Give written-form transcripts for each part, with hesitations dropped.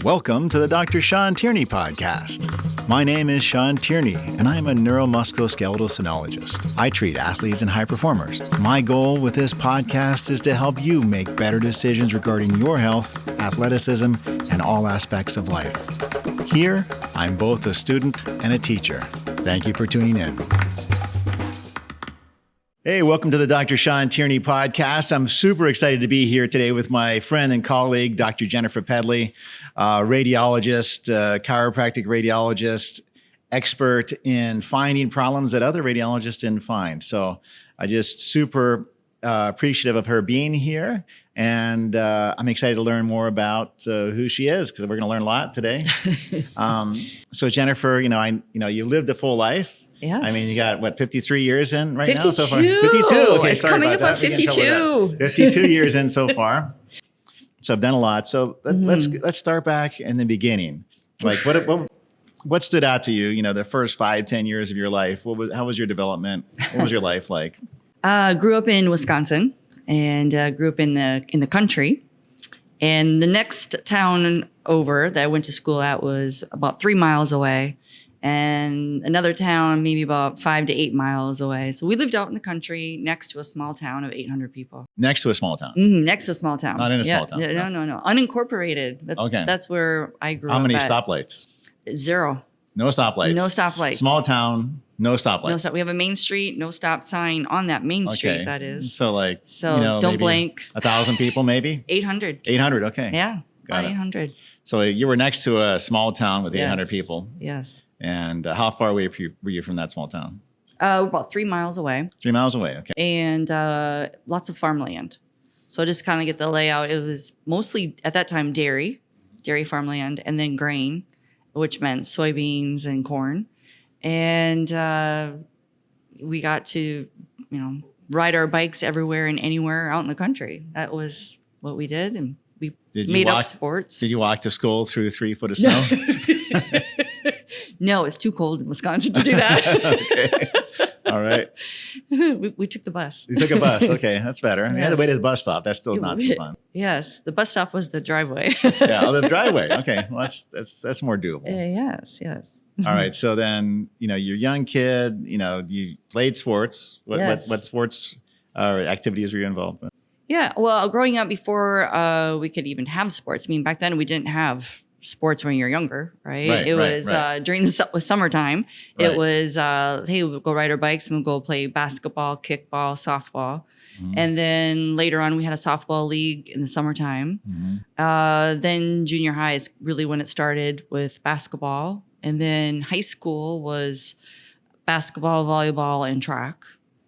Welcome to the Dr. Shawn Tierney Podcast. My name is Shawn Tierney, and I am a neuromusculoskeletal synologist. I treat athletes and high performers. My goal with this podcast is to help you make better decisions regarding your health, athleticism, and all aspects of life. Here, I'm both a student and a teacher. Thank you for tuning in. Hey, welcome to the Dr. Shawn Tierney Podcast. I'm super excited to be here today with my friend and colleague, Dr. Jennifer Pedley, radiologist, chiropractic radiologist, expert in finding problems that other radiologists didn't find. So I just super appreciative of her being here. And I'm excited to learn more about who she is, because we're going to learn a lot today. So Jennifer, you lived a full life. Yes. I mean, you got, 53 years in right 52. now so far? 52. Okay, it's sorry coming about up on that. 52. 52 years in so far. So I've done a lot. So let's start back in the beginning. Like what stood out to you, the first 5-10 years of your life? How was your development? What was your life like? Grew up in Wisconsin and grew up in the country. And the next town over that I went to school at was about 3 miles away. And another town maybe about 5 to 8 miles away. So we lived out in the country next to a small town of 800 people. Next to a small town? Mm-hmm, next to a small town. Not in a small town? No. Unincorporated. That's where I grew up. How many stoplights? 0. No stoplights? No stoplights. Small town, no stoplights? No stop. We have a main street, no stop sign on that main street, that is. So don't blink. 1,000 people maybe? 800. 800, okay. Yeah, Got about it. 800. So you were next to a small town with 800 people. Yes. And how far away were you from that small town? About 3 miles away. 3 miles away, okay. And lots of farmland. So just kind of get the layout. It was mostly, at that time, dairy farmland, and then grain, which meant soybeans and corn. And we got to, ride our bikes everywhere and anywhere out in the country. That was what we did. And we made up sports. Did you walk to school through 3 foot of snow? No, it's too cold in Wisconsin to do that. Okay. All right. We took the bus. You took a bus. Okay. That's better. Yes. You had to wait at the bus stop. That's still not too fun. Yes. The bus stop was the driveway. The driveway. Okay. Well, that's more doable. Yes. All right. So then, you're a young kid, you played sports. What sports or activities were you involved with? Yeah. Well, growing up before we could even have sports. I mean, back then we didn't have sports when you're younger, right? It was during the summertime. Right. It was, hey, we'll go ride our bikes and we'll go play basketball, kickball, softball. Mm-hmm. And then later on, we had a softball league in the summertime. Mm-hmm. Then junior high is really when it started with basketball. And then high school was basketball, volleyball, and track.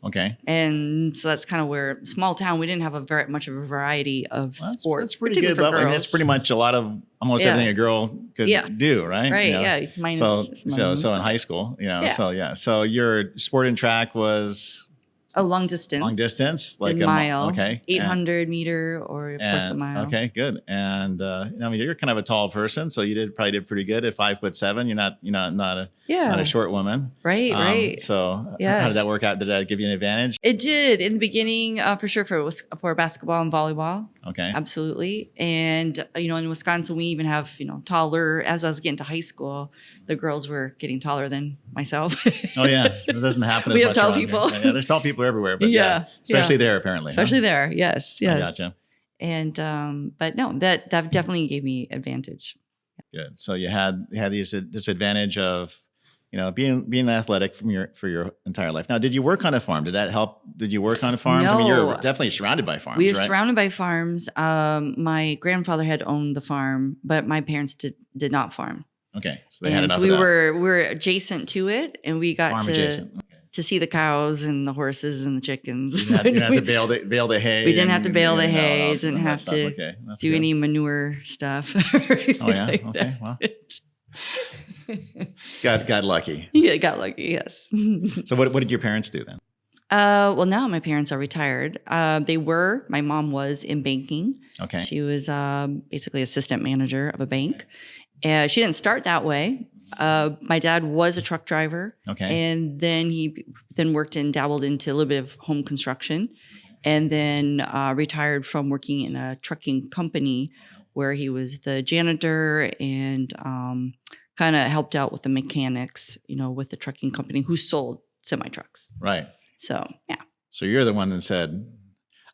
Okay. And so that's kind of where, small town, we didn't have very much of a variety of sports. That's pretty good. I mean, that's pretty much almost everything a girl could do, right? Right, So in high school, So your sport and track was? Long distance. Long distance? Like a mile. Okay. 800 meter or of course the mile. Okay, good. And you're kind of a tall person, so you probably did pretty good at 5'7". You're not a short woman. Right. So how did that work out? Did that give you an advantage? It did in the beginning, for sure, for basketball and volleyball. Okay. Absolutely. And, in Wisconsin, we even have, taller, as I was getting to high school, the girls were getting taller than myself. Oh, yeah. It doesn't happen as much. We have tall people. Yeah, there's tall people everywhere, but especially there, apparently. Especially there. Yes. I gotcha. And, but no, that definitely gave me advantage. Good. So you had this advantage of, being athletic for your entire life. Now, did you work on a farm? Did that help? Did you work on a farm? No. I mean, you're definitely surrounded by farms, We were surrounded by farms. My grandfather had owned the farm, but my parents did not farm. Okay. So they had enough of that. We were adjacent to it, and we got to see the cows and the horses and the chickens. You didn't have to bale the hay. We didn't have to bale the hay. Didn't have to do any manure stuff. Oh, yeah? Okay. Wow. Got lucky. Yeah, got lucky, yes. So what did your parents do then? Well, now my parents are retired. My mom was in banking. Okay. She was basically assistant manager of a bank. She didn't start that way. My dad was a truck driver. Okay. And then he worked and dabbled into a little bit of home construction, and then retired from working in a trucking company where he was the janitor and kind of helped out with the mechanics, with the trucking company who sold semi trucks. Right. So, yeah. So you're the one that said,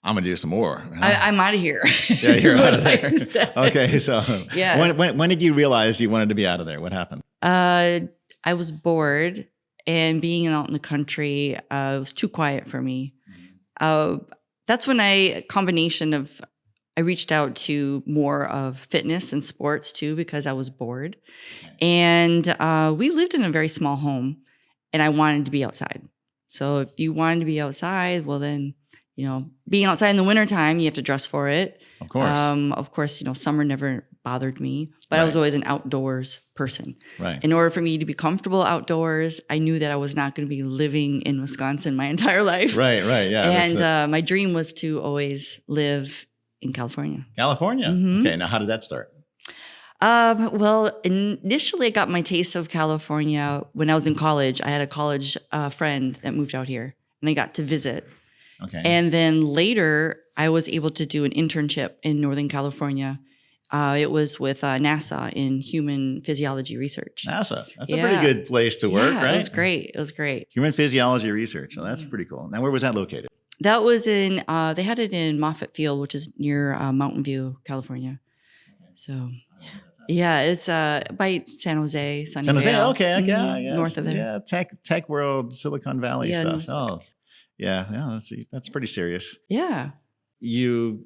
I'm going to do some more. Huh? I'm out of here. Yeah, you're out of there. Okay. So yes. when did you realize you wanted to be out of there? What happened? I was bored, and being out in the country, it was too quiet for me. That's when I reached out to more of fitness and sports too, because I was bored. And we lived in a very small home, and I wanted to be outside. So if you wanted to be outside, well then, being outside in the wintertime, you have to dress for it. Of course. Of course, summer never bothered me, but Right. I was always an outdoors person. Right. In order for me to be comfortable outdoors, I knew that I was not going to be living in Wisconsin my entire life. Right. Yeah. And my dream was to always live in California. California. Mhm. Okay. Now, how did that start? Well, initially I got my taste of California when I was in college. I had a college friend that moved out here, and I got to visit. Okay. And then later, I was able to do an internship in Northern California. It was with NASA in human physiology research. NASA. That's Yeah. a pretty good place to work, Yeah, right? It was great. It was great. Human physiology research. Well, that's pretty cool. Now, where was that located? That was in, they had it in Moffett Field, which is near Mountain View, California. So, yeah, it's by San Jose, Sunnyvale. San Jose. Okay. Mhm, Yeah. north of there. Yeah. Tech world, Silicon Valley Yeah, stuff. north Oh, yeah. That's pretty serious. Yeah. You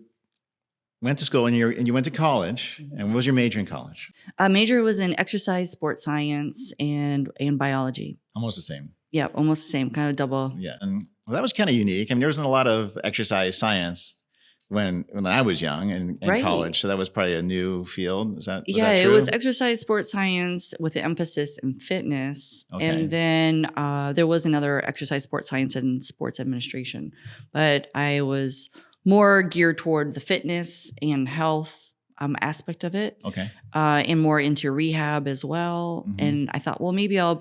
went to school and you went to college. And what was your major in college? Major was in exercise, sports science, and biology. Almost the same. Yeah, almost the same, kind of double. Yeah. And well, that was kind of unique. I mean, there wasn't a lot of exercise science when I was young and in Right. college. So that was probably a new field. Was that Yeah, that it true? was exercise, sports science with an emphasis in fitness. Okay. And then there was another exercise, sports science, and sports administration. But I was more geared toward the fitness and health aspect of it, Okay. and more into rehab as well. Mhm. And I thought, well, maybe I'll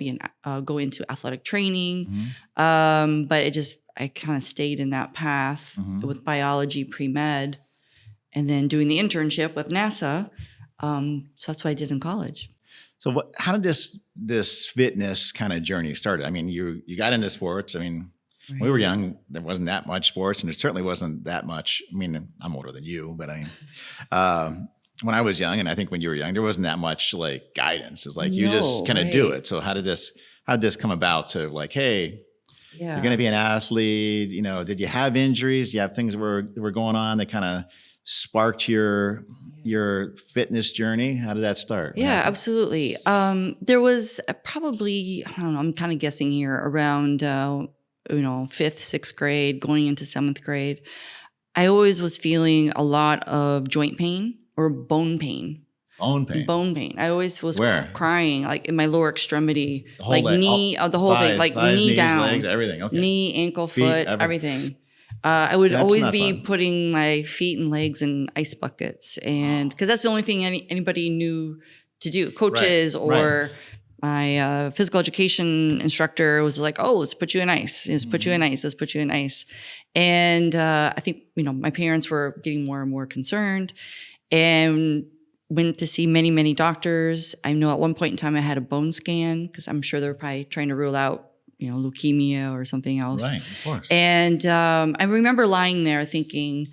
go into athletic training. Mhm. But I kind of stayed in that path Mhm. with biology pre-med, and then doing the internship with NASA. So that's what I did in college. So how did this fitness kind of journey started? I mean, you got into sports. I mean, when we were young, there wasn't that much sports, and there certainly wasn't that much. I mean, I'm older than you, but I mean, when I was young, and I think when you were young, there wasn't that much like guidance. It's like you just kind of do right. it. So how did this come about to like, hey, Yeah. you're going to be an athlete? Did you have injuries? Do you have things that were going on that kind of sparked your fitness journey? How did that start? What Yeah, happened? absolutely. There was probably, I don't know, I'm kind of guessing here, around 5th, 6th grade, going into 7th grade. I always was feeling a lot of joint pain or bone pain. Bone pain. Bone pain. I always was Where? crying, like in my lower extremity, The whole like leg, knee, the whole thing, like thighs, knee knees, down, legs, everything. Okay. knee, ankle, Feet, foot, everything. I would That's always not be fun. putting my feet and legs in ice buckets, and because that's the only thing anybody knew to do. Coaches Right, or my physical education instructor was like, "Oh, let's put you in ice. Let's put you in ice. Let's put you in ice." And I think my parents were getting more and more concerned, and went to see many, many doctors. I know at one point in time I had a bone scan because I'm sure they were probably trying to rule out leukemia or something else. Right, of course. And I remember lying there thinking,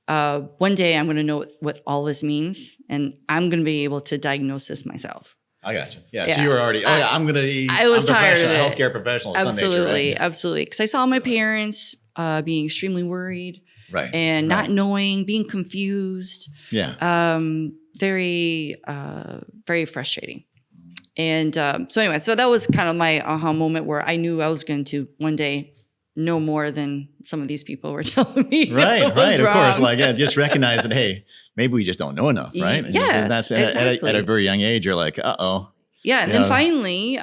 one day I'm going to know what all this means, and I'm going to be able to diagnose this myself. I got you. Yeah. Yeah. So you were already. Oh yeah, I'm gonna be. I was I'm tired of it. Healthcare professional. Of some nature, Absolutely, right? absolutely. Because I saw my parents being extremely worried Right. and right. not knowing, being confused. Yeah. Very, very frustrating. And so anyway, so that was kind of my aha moment where I knew I was going to one day know more than some of these people were telling me. Right. was Right. Of course. wrong. Like, just recognize that. Hey, maybe we just don't know enough. Right. And Yes, that's exactly. at a very young age. You're like, uh-oh. Yeah. And Yeah. then finally,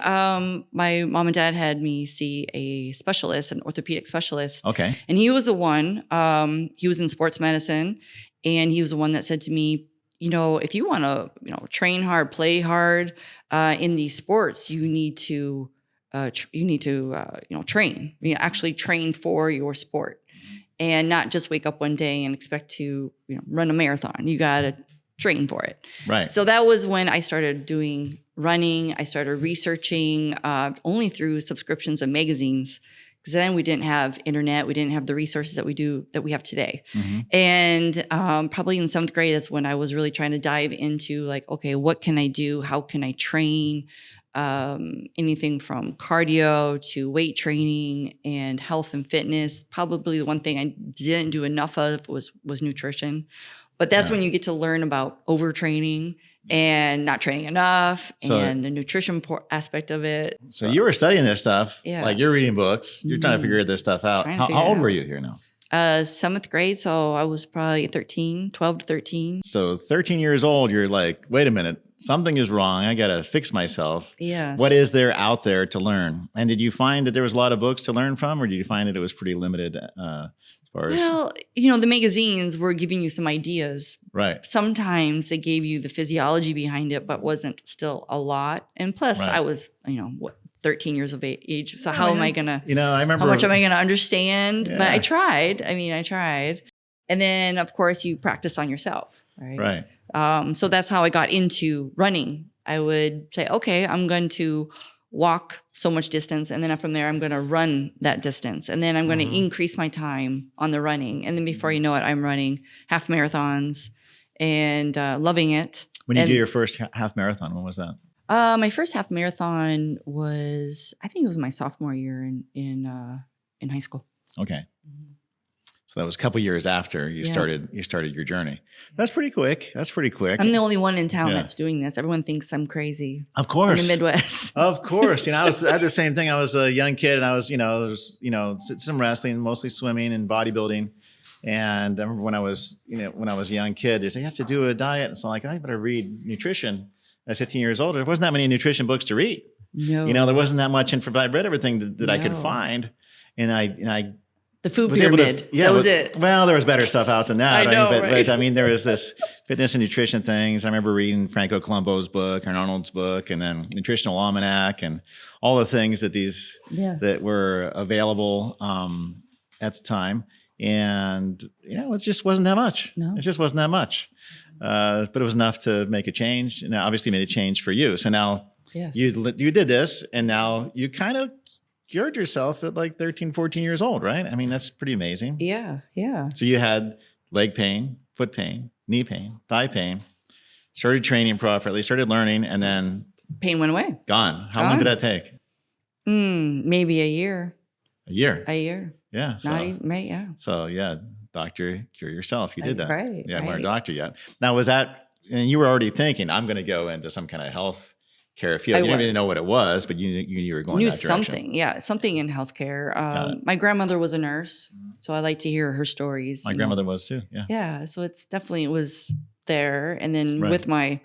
my mom and dad had me see a specialist, an orthopedic specialist. Okay. And he was the one, he was in sports medicine. And he was the one that said to me, if you want to, train hard, play hard in these sports, you need to train. Actually train for your sport, and not just wake up one day and expect to, run a marathon. You got to train for it. Right. So that was when I started doing running. I started researching only through subscriptions of magazines, because then we didn't have internet. We didn't have the resources that we have today. Mm-hmm. And probably in 7th grade is when I was really trying to dive into like, okay, what can I do? How can I train? Anything from cardio to weight training and health and fitness. Probably the one thing I didn't do enough of was nutrition. But that's when you get to learn about overtraining and not training enough, and the nutrition aspect of it. So you were studying this stuff, like you're reading books, you're trying to figure this stuff out. How old were you here now? 7th grade. So I was probably 12 to 13. So 13 years old, you're like, wait a minute, something is wrong. I got to fix myself. Yes. What is there out there to learn? And did you find that there was a lot of books to learn from, or did you find that it was pretty limited as far as? Well, the magazines were giving you some ideas. Right. Sometimes they gave you the physiology behind it, but wasn't still a lot. And plus, I was, 13 years of age. So how am I going to, I remember, how much am I going to understand? Yeah. But I tried. I tried. And then, of course, you practice on yourself, right? Right. So that's how I got into running. I would say, okay, I'm going to walk so much distance. And then from there, I'm going to run that distance. And then I'm going to increase my time on the running. And then before you know it, I'm running half marathons and loving it. When you did your first half marathon, when was that? My first half marathon was, I think it was my sophomore year in high school. Okay. So that was a couple years after you started your journey. That's pretty quick. I'm the only one in town that's doing this. Everyone thinks I'm crazy. Of course. In the Midwest. Of course. I had the same thing. I was a young kid and I was, some wrestling, mostly swimming and bodybuilding. And I remember when I was a young kid, they say, you have to do a diet. And so I'm like, I better read nutrition at 15 years old. There wasn't that many nutrition books to read. No. There wasn't that much info. I read everything that I could find. And I the food pyramid. That was it. Well, there was better stuff out than that. I know, right? But there was this fitness and nutrition things. I remember reading Franco Colombo's book and Arnold's book, and then Nutritional Almanac, and all the things that were available at the time. And it just wasn't that much. No. It just wasn't that much. But it was enough to make a change. And obviously made a change for you. So now you did this, and now you kind of cured yourself at like 13, 14 years old, right? I mean, that's pretty amazing. Yeah, yeah. So you had leg pain, foot pain, knee pain, thigh pain, started training properly, started learning, and then pain went away. Gone. How long did that take? Maybe a year. A year. A year. Yeah. Not even, right? Yeah. So doctor, cure yourself. You did that. Right. You weren't a doctor yet. Now, was that, and you were already thinking, I'm going to go into some kind of health care field. You didn't even know what it was, but you were going that direction. Something. Yeah. Something in healthcare. My grandmother was a nurse, so I like to hear her stories. My grandmother was too. Yeah. Yeah. So it was there. And then with my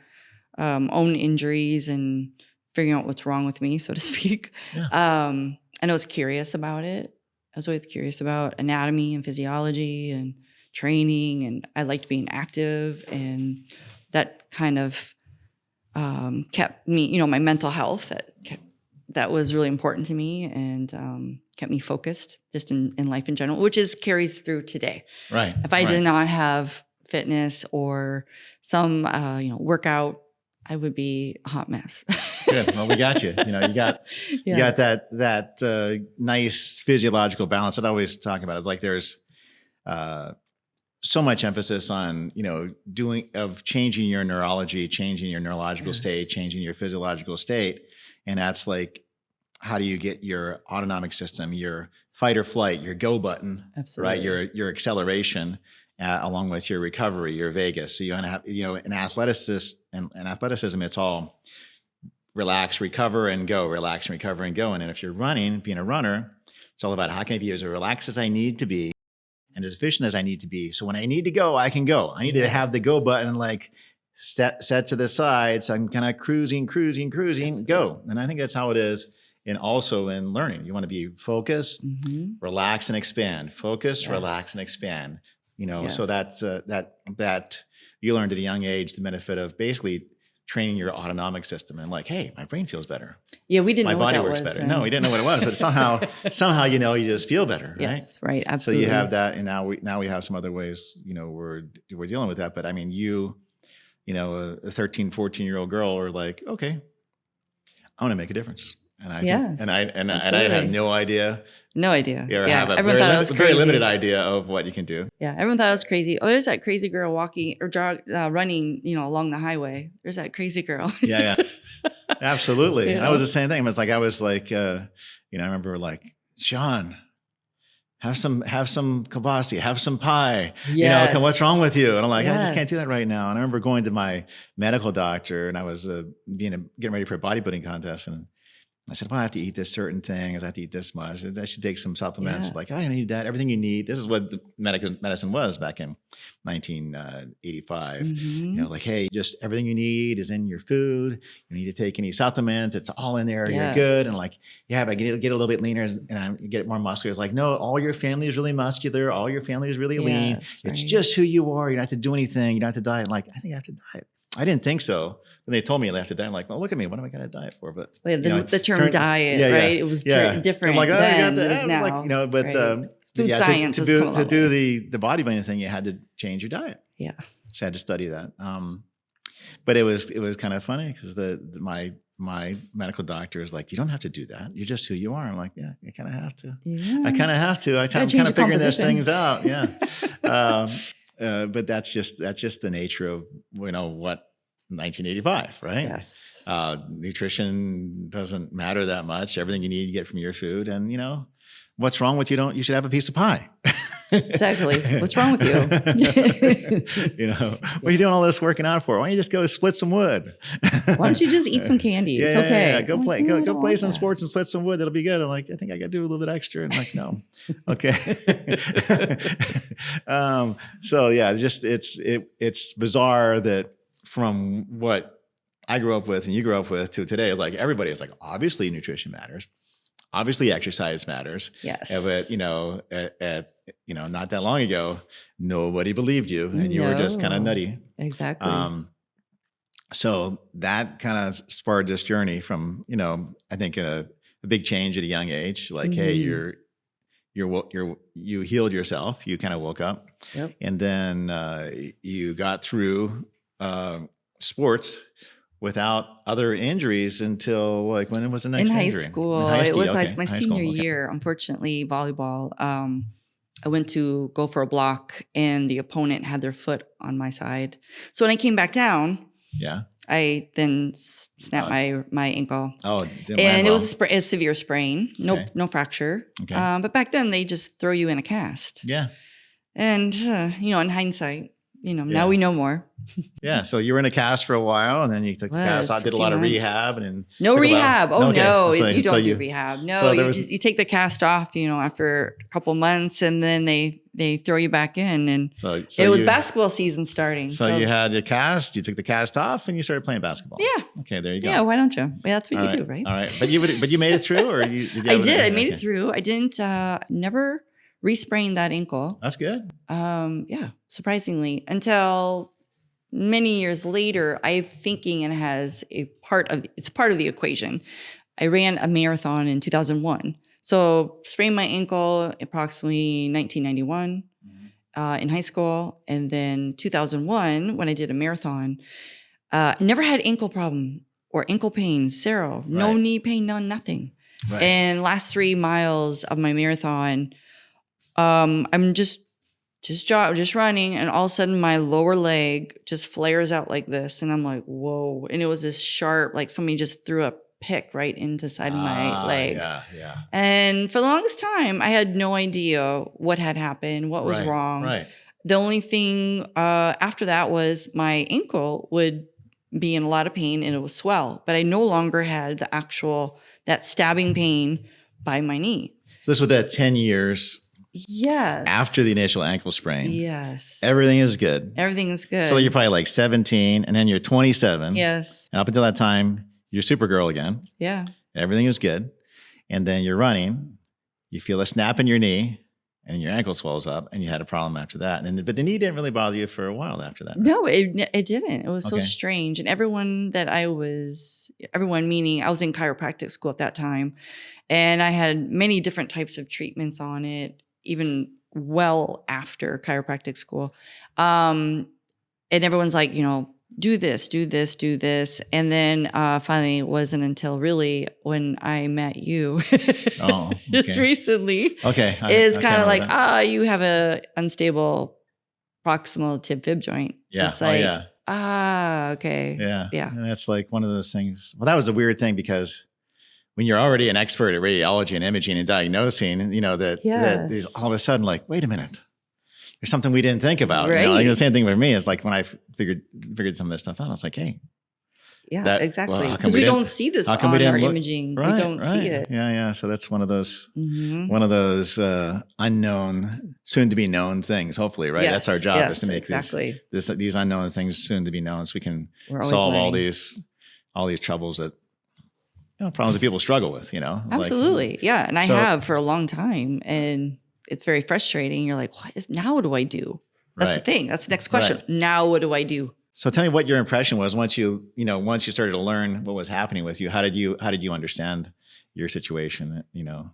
own injuries and figuring out what's wrong with me, so to speak, and I was curious about it. I was always curious about anatomy and physiology and training, and I liked being active, and that kind of kept me, my mental health, that was really important to me, and kept me focused just in life in general, which carries through today. Right. If I did not have fitness or some, workout, I would be a hot mess. Good. Well, we got you. You got that nice physiological balance. I'd always talk about it. It's like there's so much emphasis on changing your neurology, changing your neurological state, changing your physiological state, and that's like, how do you get your autonomic system, your fight or flight, your go button, right? Your acceleration. Along with your recovery, your vagus. So you want to have, in athleticism, it's all relax, recover, and go, relax, and recover, and go. And then if you're being a runner, it's all about how can I be as relaxed as I need to be and as efficient as I need to be. So when I need to go, I can go. I need to have the go button like set to the side. So I'm kind of cruising, go. And I think that's how it is. And also in learning, you want to be focused, relax, and expand. Focus, relax, and expand. So that's that you learned at a young age the benefit of basically training your autonomic system and like, hey, my brain feels better. Yeah, we didn't know what that was. My body works better. No, we didn't know what it was, but somehow you just feel better, right? Yes, right, absolutely. So you have that, and now we have some other ways we're dealing with that. But I mean, you a 13, 14-year-old girl are like, okay, I want to make a difference. And I think, and I had no idea. No idea. You have a very limited idea of what you can do. Yeah, everyone thought it was crazy. Oh, there's that crazy girl walking or running, along the highway. There's that crazy girl. Yeah. Absolutely. And I was the same thing. I was like, I remember like, Shawn, have some kielbasa, have some pie. Yes. What's wrong with you? And I'm like, I just can't do that right now. And I remember going to my medical doctor, and I was getting ready for a bodybuilding contest, and I said, well, I have to eat this certain thing. I have to eat this much. I should take some supplements. Like, I need that. Everything you need. This is what the medicine was back in 1985. Like, hey, just everything you need is in your food. You need to take any supplements. It's all in there. You're good. And like, but get a little bit leaner and get more muscular. It's like, no, all your family is really muscular. All your family is really lean. It's just who you are. You don't have to do anything. You don't have to diet. Like, I think I have to diet. I didn't think so. When they told me I have to diet, I'm like, well, look at me. What am I going to diet for? But the term diet, right? It was different like, then than it is now. Like, food science to do the bodybuilding thing, you had to change your diet. Yeah. So I had to study that. But it was kind of funny because my medical doctor is like, you don't have to do that. You're just who you are. I'm like, yeah, I kind of have to. Yeah. I kind of have to. I'm kind of figuring these things out. Yeah. But that's just the nature of what 1985, right? Yes. Nutrition doesn't matter that much. Everything you need you get from your food, and what's wrong with you? You should have a piece of pie. Exactly. What's wrong with you? What are you doing all this working out for? Why don't you just go split some wood? Why don't you just eat some candy? It's okay. Yeah. Go play some sports and split some wood. That'll be good. I'm like, I think I got to do a little bit extra. And I'm like, no. Okay. So yeah, it's bizarre that from what I grew up with and you grew up with to today, like everybody is like, obviously nutrition matters. Obviously exercise matters. Yes. But, not that long ago, nobody believed you and you were just kind of nutty. Exactly. So that kind of spurred this journey from, I think a big change at a young age, like, hey, you healed yourself. You kind of woke up. Yep. And then you got through sports without other injuries until like when it was the next injury? In high school. It was like my senior year, unfortunately, volleyball. I went to go for a block and the opponent had their foot on my side. So when I came back down, I then snapped my ankle. Oh, it was a severe sprain. No fracture. Okay. But back then they just throw you in a cast. Yeah. And in hindsight, now we know more. Yeah. So you were in a cast for a while and then you took the cast out, did a lot of rehab and no rehab. You don't do rehab. No, you take the cast off, after a couple months and then they throw you back in and it was basketball season starting. So you had your cast, you took the cast off and you started playing basketball. Yeah. Okay, there you go. Yeah, why don't you? That's what you do, right? All right. But you made it through or you I did. I made it through. I didn't never re-sprained that ankle. That's good. Surprisingly, until many years later, I'm thinking it's part of the equation. I ran a marathon in 2001. So sprained my ankle approximately 1991 in high school. And then 2001, when I did a marathon, never had ankle problem or ankle pain, zero, no knee pain, nothing. Right. And last 3 miles of my marathon, I'm just running, and all of a sudden my lower leg just flares out like this, and I'm like, whoa! And it was this sharp, like somebody just threw a pick right into the side of my leg. Yeah. And for the longest time, I had no idea what had happened, what was wrong. Right. The only thing after that was my ankle would be in a lot of pain and it would swell, but I no longer had that stabbing pain by my knee. So this was that 10 years. Yes. After the initial ankle sprain. Yes. Everything is good. Everything is good. So you're probably like 17 and then you're 27. Yes. And up until that time, you're Supergirl again. Yeah. Everything is good. And then you're running. You feel a snap in your knee and your ankle swells up and you had a problem after that. But the knee didn't really bother you for a while after that. Right? No, it didn't. It was so strange. And everyone meaning I was in chiropractic school at that time. And I had many different types of treatments on it, even well after chiropractic school. And everyone's like, do this, do this, do this. And then finally, it wasn't until really when I met you just recently. Okay. It's kind of like, you have a unstable proximal tib fib joint. Yeah. It's like, okay. Yeah. Yeah. And that's like one of those things. Well, that was a weird thing because when you're already an expert at radiology and imaging and diagnosing, you know, that all of a sudden like, wait a minute, there's something we didn't think about. Right. You know, like the same thing for me is like when I figured some of this stuff out, I was like, hey. Yeah, exactly. Because we don't see this on our imaging. We don't see it. Yeah. So that's one of those, unknown, soon to be known things. Hopefully, right? That's our job is to make these unknown things soon to be known, so we can solve all these troubles that problems that people struggle with. You know, absolutely, And I have for a long time, and it's very frustrating. You're like, now what do I do? That's the thing. That's the next question. Right. Now what do I do? So tell me what your impression was once you started to learn what was happening with you. How did you understand your situation? You know,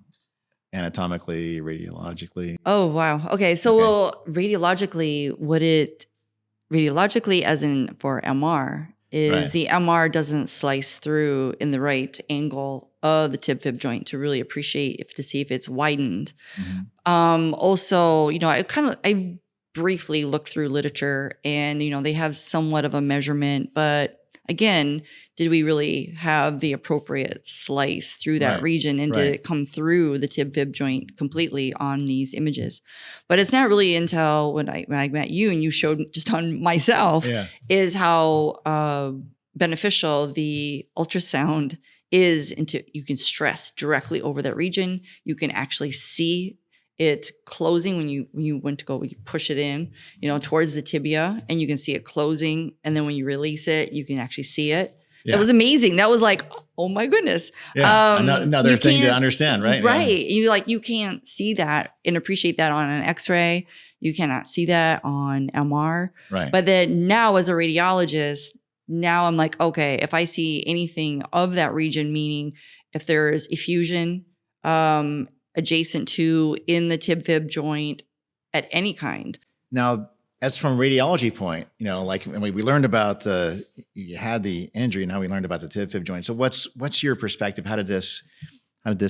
anatomically, radiologically. Oh wow. Okay. So well, radiologically, as in for MR is the MR doesn't slice through in the right angle of the tib fib joint to really appreciate to see if it's widened. Mm-hmm. Also, I briefly look through literature and, they have somewhat of a measurement, but again, did we really have the appropriate slice through that region and did it come through the tib fib joint completely on these images? But it's not really until when I met you and you showed just on myself is how beneficial the ultrasound is you can stress directly over that region. You can actually see it closing when you push it in, towards the tibia, and you can see it closing. And then when you release it, you can actually see it. Yeah. That was amazing. That was like, oh my goodness. Yeah. Another thing to understand, right? Right. Yeah. You can't see that and appreciate that on an X-ray. You cannot see that on MR. Right. But then now as a radiologist, now I'm like, okay, if I see anything of that region, meaning if there's effusion, adjacent to in the tib fib joint at any kind. Now, as from a radiology point, like we learned about you had the injury, now we learned about the tib fib joint. So what's your perspective? How did this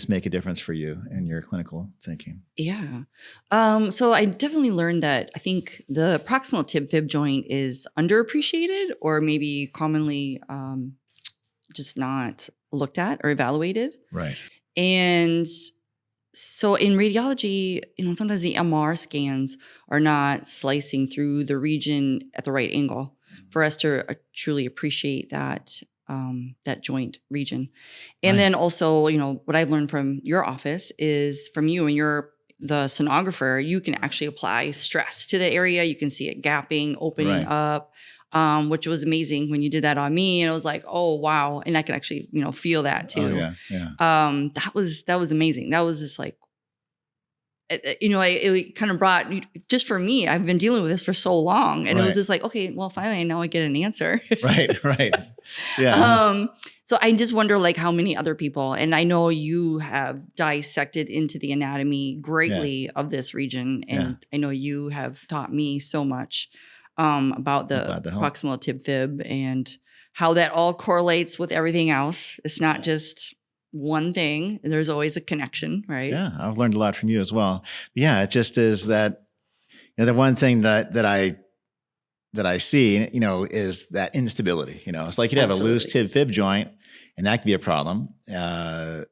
make a difference for you in your clinical thinking? Yeah. So I definitely learned that I think the proximal tib fib joint is underappreciated or maybe commonly just not looked at or evaluated. Right. And so in radiology, sometimes the MR scans are not slicing through the region at the right angle for us to truly appreciate that joint region. And then also, what I've learned from your office is from you and you're the sonographer, you can actually apply stress to the area. You can see it gapping, opening up, which was amazing when you did that on me. And I was like, oh, wow. And I could actually, feel that too. Oh, yeah. That was amazing. That was just like, it kind of brought, just for me, I've been dealing with this for so long. And it was just like, okay, well, finally, now I get an answer. Right. Yeah. So I just wonder like how many other people, and I know you have dissected into the anatomy greatly of this region. And I know you have taught me so much about the proximal tib fib and how that all correlates with everything else. It's not just one thing. There's always a connection, right? Yeah, I've learned a lot from you as well. Yeah, it just is that the one thing that I see, is that instability. It's like you'd have a loose tib fib joint, and that could be a problem because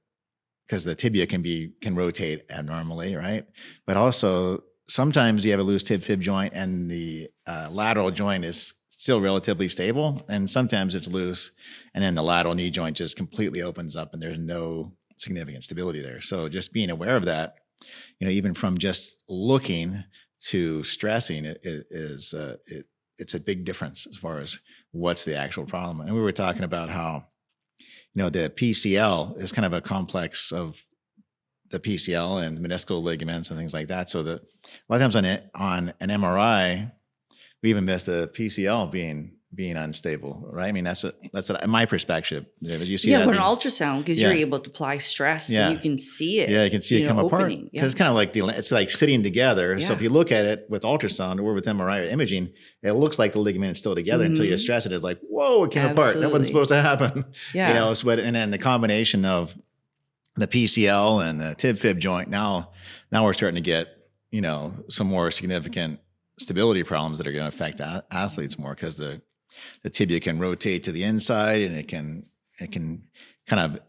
the tibia can rotate abnormally, right? But also sometimes you have a loose tib fib joint and the lateral joint is still relatively stable, and sometimes it's loose, and then the lateral knee joint just completely opens up, and there's no significant stability there. So just being aware of that, even from just looking to stressing, it's a big difference as far as what's the actual problem. And we were talking about how, the PCL is kind of a complex of the PCL and meniscal ligaments and things like that. So a lot of times on an MRI, we even missed a PCL being being unstable, right? I mean, that's my perspective. You see that? But an ultrasound, because you're able to apply stress and you can see it. Yeah, you can see it come apart. Opening. Because it's kind of like it's like sitting together. Yeah. So if you look at it with ultrasound or with MRI or imaging, it looks like the ligament is still together until you stress it. It's like, whoa, it came apart. That wasn't supposed to happen. Yeah. And then the combination of the PCL and the tib-fib joint, now we're starting to get, some more significant stability problems that are going to affect athletes more, because the tibia can rotate to the inside, and it can kind of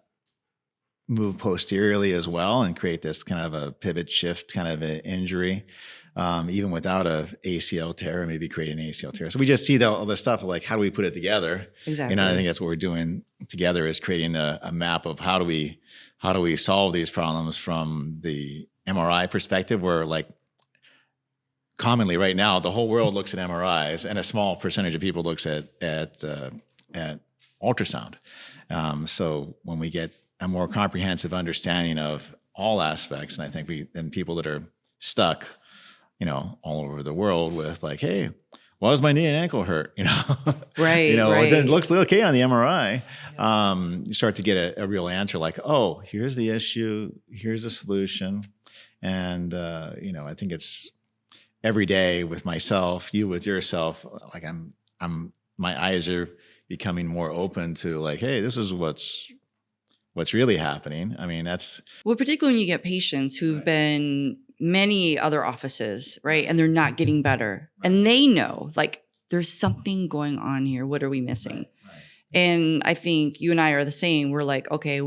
move posteriorly as well and create this kind of a pivot shift kind of an injury, even without a ACL tear, or maybe create an ACL tear. So we just see all the stuff of like, how do we put it together? Exactly. I think that's what we're doing together, is creating a map of how do we solve these problems from the MRI perspective, where like commonly right now, the whole world looks at MRIs and a small percentage of people looks at ultrasound. So when we get a more comprehensive understanding of all aspects, and I think then people that are stuck, all over the world with like, hey, why does my knee and ankle hurt? Right. Then it looks okay on the MRI. You start to get a real answer, like, oh, here's the issue, here's the solution. And, I think it's every day with myself, you with yourself, like my eyes are becoming more open to like, hey, this is what's really happening. I mean, particularly when you get patients who've been many other offices, right? And they're not getting better. Right. And they know, like, there's something going on here. What are we missing? Right. And I think you and I are the same. We're like, okay,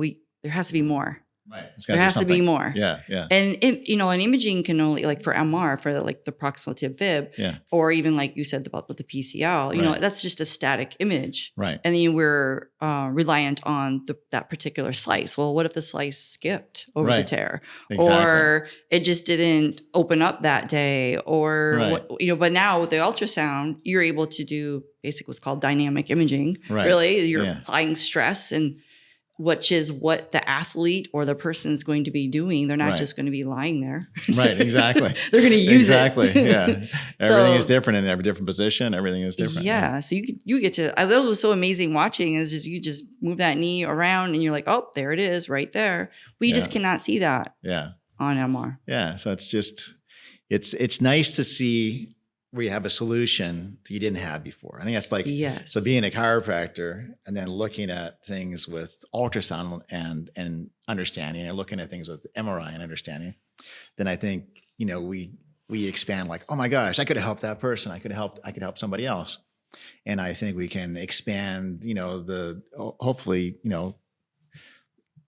there has to be more. Right. There has to be more. Yeah. Yeah. And an imaging can only, like for MR, for like the proximal tib fib, or even like you said about with the PCL, that's just a static image. Right. And then we're reliant on that particular slice. Well, what if the slice skipped over the tear, or it just didn't open up that day, or but now with the ultrasound, you're able to do basically what's called dynamic imaging. Right. Really, you're applying stress, and which is what the athlete or the person is going to be doing. They're not just going to be lying there. Right, exactly. They're going to use it. Exactly, yeah. Everything is different in every different position. Everything is different. Yeah, so you get to, that was so amazing watching, is just you just move that knee around and you're like, oh, there it is right there. We just cannot see that on MR. Yeah, so it's just, it's nice to see where you have a solution that you didn't have before. I think that's like, so being a chiropractor and then looking at things with ultrasound and understanding, and looking at things with MRI and understanding, then I think, we expand like, oh my gosh, I could have helped that person. I could help somebody else. And I think we can expand, hopefully,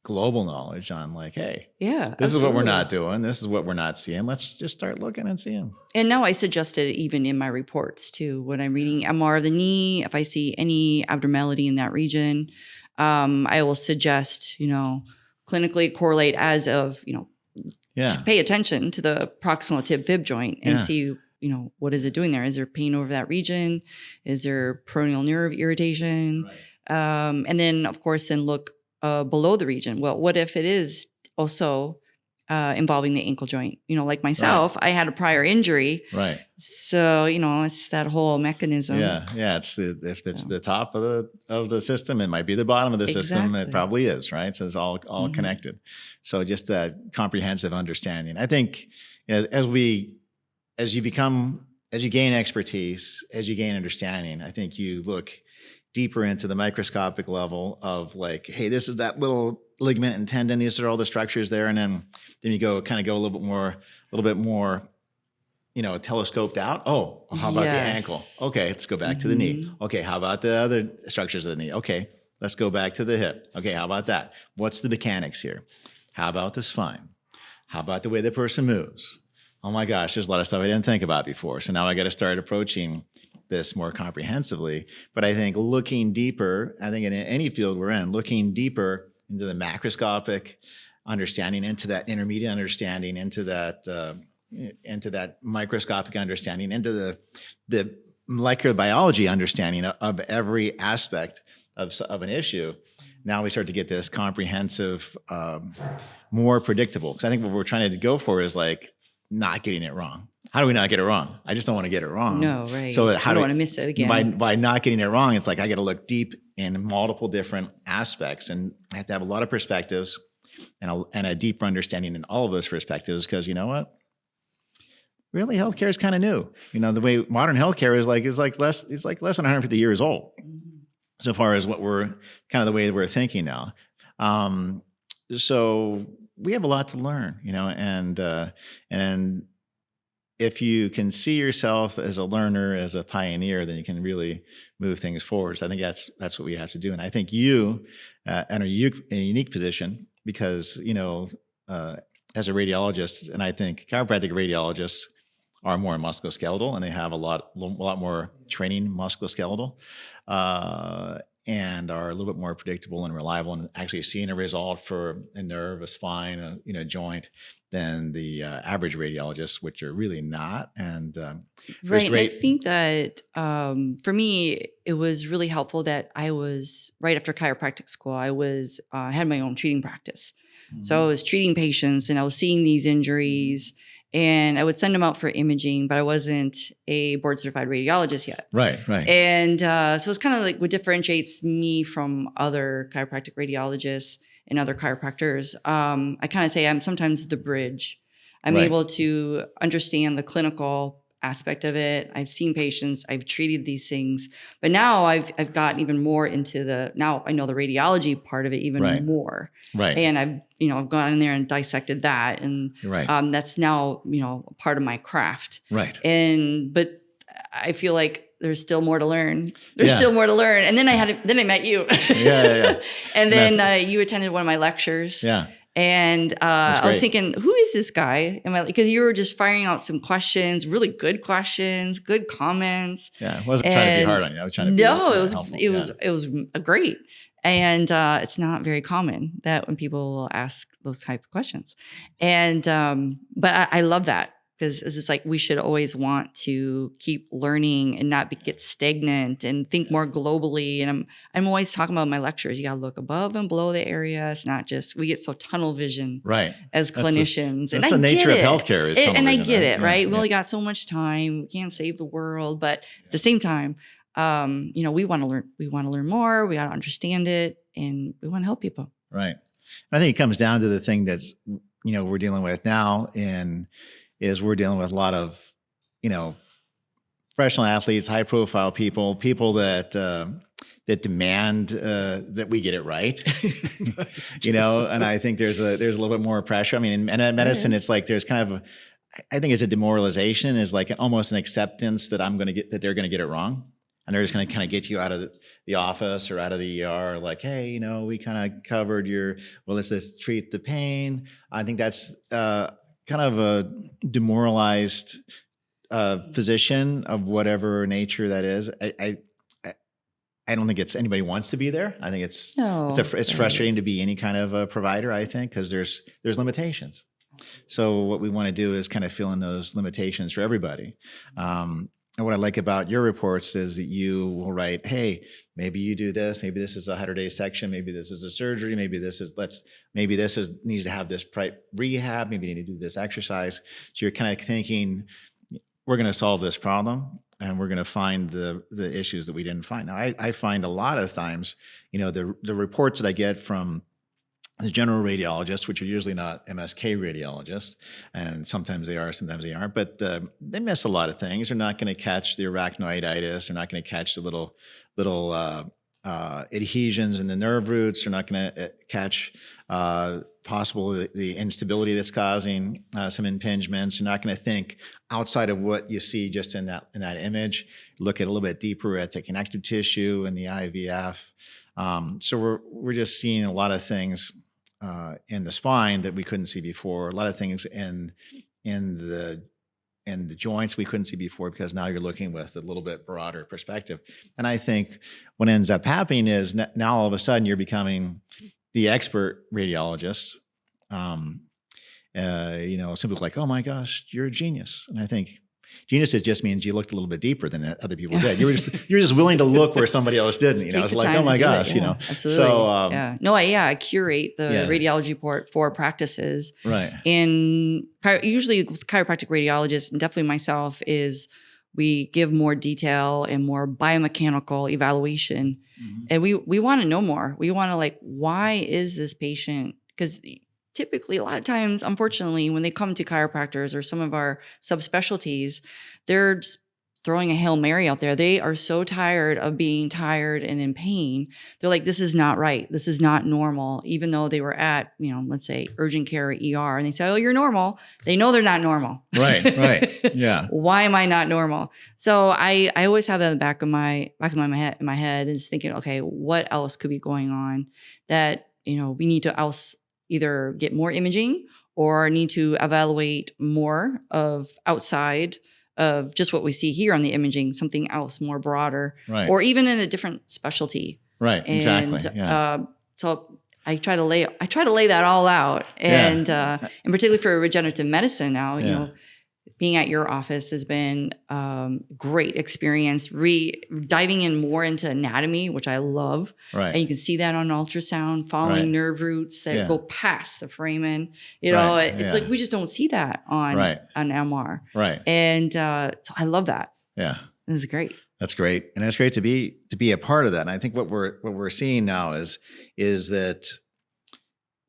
global knowledge on like, hey, this is what we're not doing. This is what we're not seeing. Let's just start looking and seeing. And now I suggest it even in my reports too. When I'm reading MR of the knee, if I see any abnormality in that region, I will suggest, clinically correlate as of, to pay attention to the proximal tib fib joint and see, what is it doing there? Is there pain over that region? Is there peroneal nerve irritation? Right. And then of course, look below the region. Well, what if it is also involving the ankle joint? Like myself, I had a prior injury. Right. So, it's that whole mechanism. Yeah. Yeah. If it's the top of the system, it might be the bottom of the system. It probably is, right? So it's all connected. So just that comprehensive understanding. I think as you gain expertise, as you gain understanding, I think you look deeper into the microscopic level of like, hey, this is that little ligament and tendon. These are all the structures there. And then you go a little bit more, telescoped out. Oh, how about the ankle? Okay, let's go back to the knee. Okay, how about the other structures of the knee? Okay, let's go back to the hip. Okay, how about that? What's the mechanics here? How about the spine? How about the way the person moves? Oh my gosh, there's a lot of stuff I didn't think about before. So now I got to start approaching this more comprehensively. But I think looking deeper, in any field we're in, looking deeper into the macroscopic understanding, into that intermediate understanding, into that microscopic understanding, into the molecular biology understanding of every aspect of an issue. Now we start to get this comprehensive, more predictable. Because I think what we're trying to go for is like not getting it wrong. How do we not get it wrong? I just don't want to get it wrong. No, right. So I don't want to miss it again. By not getting it wrong, it's like I got to look deep in multiple different aspects, and I have to have a lot of perspectives and a deeper understanding in all of those perspectives. Because you know what? Really, healthcare is kind of new. You know, the way modern healthcare is less than 150 years old, so far as what we're kind of the way we're thinking now. So we have a lot to learn, you know, and if you can see yourself as a learner, as a pioneer, then you can really move things forward. So I think that's what we have to do. And I think you are in a unique position because, you know, as a radiologist, and I think chiropractic radiologists are more musculoskeletal, and they have a lot more training musculoskeletal, and are a little bit more predictable and reliable, and actually seeing a result for a nerve, a spine, a joint, than the average radiologists, which are really not. And right. I think that for me, it was really helpful that I was right after chiropractic school. I had my own treating practice. Mm-hmm. So I was treating patients and I was seeing these injuries and I would send them out for imaging, but I wasn't a board certified radiologist yet. Right. And so it's kind of like what differentiates me from other chiropractic radiologists and other chiropractors. I kind of say I'm sometimes the bridge. I'm able to understand the clinical aspect of it. I've seen patients, I've treated these things, but now I've gotten even more into now I know the radiology part of it even more. Right. And I've gone in there and dissected that. And that's now, part of my craft. Right. But I feel like there's still more to learn. There's still more to learn. And then I met you. Yeah. And then you attended one of my lectures. Yeah. And I was thinking, who is this guy? Because you were just firing out some questions, really good questions, good comments. Yeah, I wasn't trying to be hard on you. I was trying to be helpful. It was great. And it's not very common that when people will ask those type of questions. And but I love that. Because it's just like we should always want to keep learning and not get stagnant and think more globally. And I'm always talking about my lectures. You got to look above and below the area. It's not just we get so tunnel vision as clinicians. That's the nature of healthcare. And I get it, right? We only got so much time. We can't save the world, but at the same time, we want to learn. We want to learn more. We got to understand it, and we want to help people. Right. I think it comes down to the thing that's we're dealing with now is we're dealing with a lot of, professional athletes, high profile people that demand that we get it right, and I think there's a little bit more pressure. I mean, in medicine, it's like there's kind of, I think it's a demoralization, is like almost an acceptance that that they're going to get it wrong. And they're just going to kind of get you out of the office or out of the ER, like, hey, we kind of covered let's just treat the pain. I think that's kind of a demoralized position of whatever nature that is. I don't think anybody wants to be there. I think it's frustrating to be any kind of a provider, I think, because there's limitations. So what we want to do is kind of fill in those limitations for everybody. And what I like about your reports is that you will write, hey, maybe you do this, maybe this is a 100-day section, maybe this is a surgery, maybe this needs to have this rehab, maybe you need to do this exercise. So you're kind of thinking, we're going to solve this problem and we're going to find the issues that we didn't find. Now, I find a lot of times, the reports that I get from the general radiologists, which are usually not MSK radiologists, and sometimes they are, sometimes they aren't, but they miss a lot of things. They're not going to catch the arachnoiditis. They're not going to catch the little adhesions in the nerve roots. They're not going to catch possible the instability that's causing some impingements. You're not going to think outside of what you see just in that image. Look at a little bit deeper at the connective tissue and the IVF. So we're just seeing a lot of things in the spine that we couldn't see before. A lot of things in the joints we couldn't see before, because now you're looking with a little bit broader perspective. And I think what ends up happening is now all of a sudden you're becoming the expert radiologist. Some people are like, oh my gosh, you're a genius. And I think, Genius just means you looked a little bit deeper than other people did. You're just willing to look where somebody else didn't. You know, it's like, oh my gosh, you know. Absolutely. So no, I curate the radiology report for practices. Right. And usually with chiropractic radiologists, and definitely myself, is we give more detail and more biomechanical evaluation. Mm-hmm. And we want to know more. We want to why is this patient? Because typically, a lot of times, unfortunately, when they come to chiropractors or some of our subspecialties, they're just throwing a Hail Mary out there. They are so tired of being tired and in pain. They're like, this is not right. This is not normal. Even though they were at, let's say urgent care or ER, and they say, oh, you're normal. They know they're not normal. Right. Yeah. Why am I not normal? So I always have that in the back of my head is thinking, okay, what else could be going on that, we need to either get more imaging or need to evaluate more of outside of just what we see here on the imaging, something else more broader, right, or even in a different specialty. Right. And, exactly. Yeah. So I try to lay that all out, and and particularly for regenerative medicine now, being at your office has been great experience. Diving in more into anatomy, which I love, right? And you can see that on ultrasound, following nerve roots that go past the foramen. It's like we just don't see that on MR, right? And so I love that. Yeah, this is great. That's great, and it's great to be a part of that. And I think what we're seeing now is that,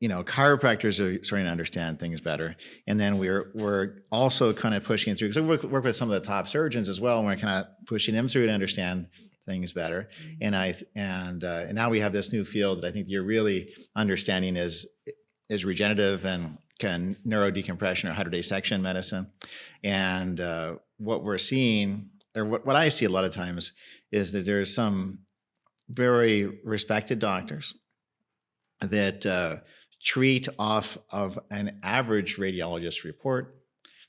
chiropractors are starting to understand things better, and then we're also kind of pushing through, because we work with some of the top surgeons as well, and we're kind of pushing them through to understand things better. And now we have this new field that I think you're really understanding is regenerative and neurodecompression or hydrodissection medicine. And what we're seeing, or what I see a lot of times, is that there's some very respected doctors that treat off of an average radiologist report.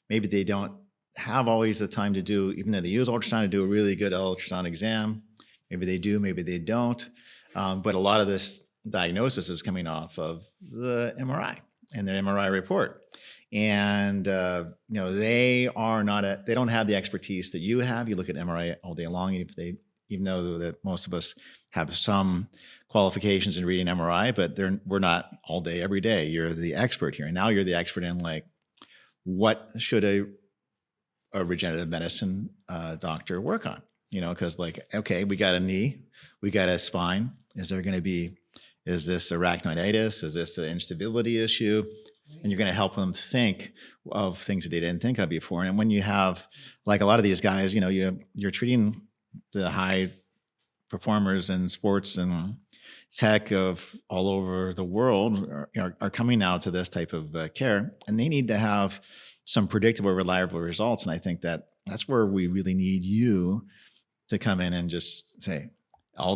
Maybe they don't have always the time to do, even though they use ultrasound, to do a really good ultrasound exam. Maybe they do, maybe they don't. But a lot of this diagnosis is coming off of the MRI and their MRI report. And they don't have the expertise that you have. You look at MRI all day long, even though that most of us have some qualifications in reading MRI, but we're not all day, every day. You're the expert here. And now you're the expert in what should a regenerative medicine doctor work on? Because okay, we got a knee, we got a spine. Is this arachnoiditis? Is this an instability issue? And you're going to help them think of things that they didn't think of before. And when you have, a lot of these guys, you're treating the high performers in sports and tech of all over the world are coming now to this type of care, and they need to have some predictable, reliable results. And I think that's where we really need you to come in and just say, we're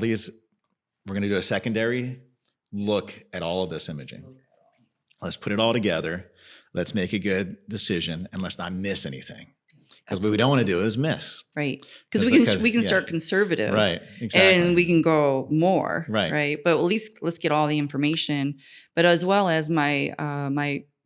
going to do a secondary look at all of this imaging. Let's put it all together. Let's make a good decision, and let's not miss anything. Because what we don't want to do is miss. Right. Because we can start conservative. Right. Exactly. And we can go more. Right. But at least let's get all the information. But as well as my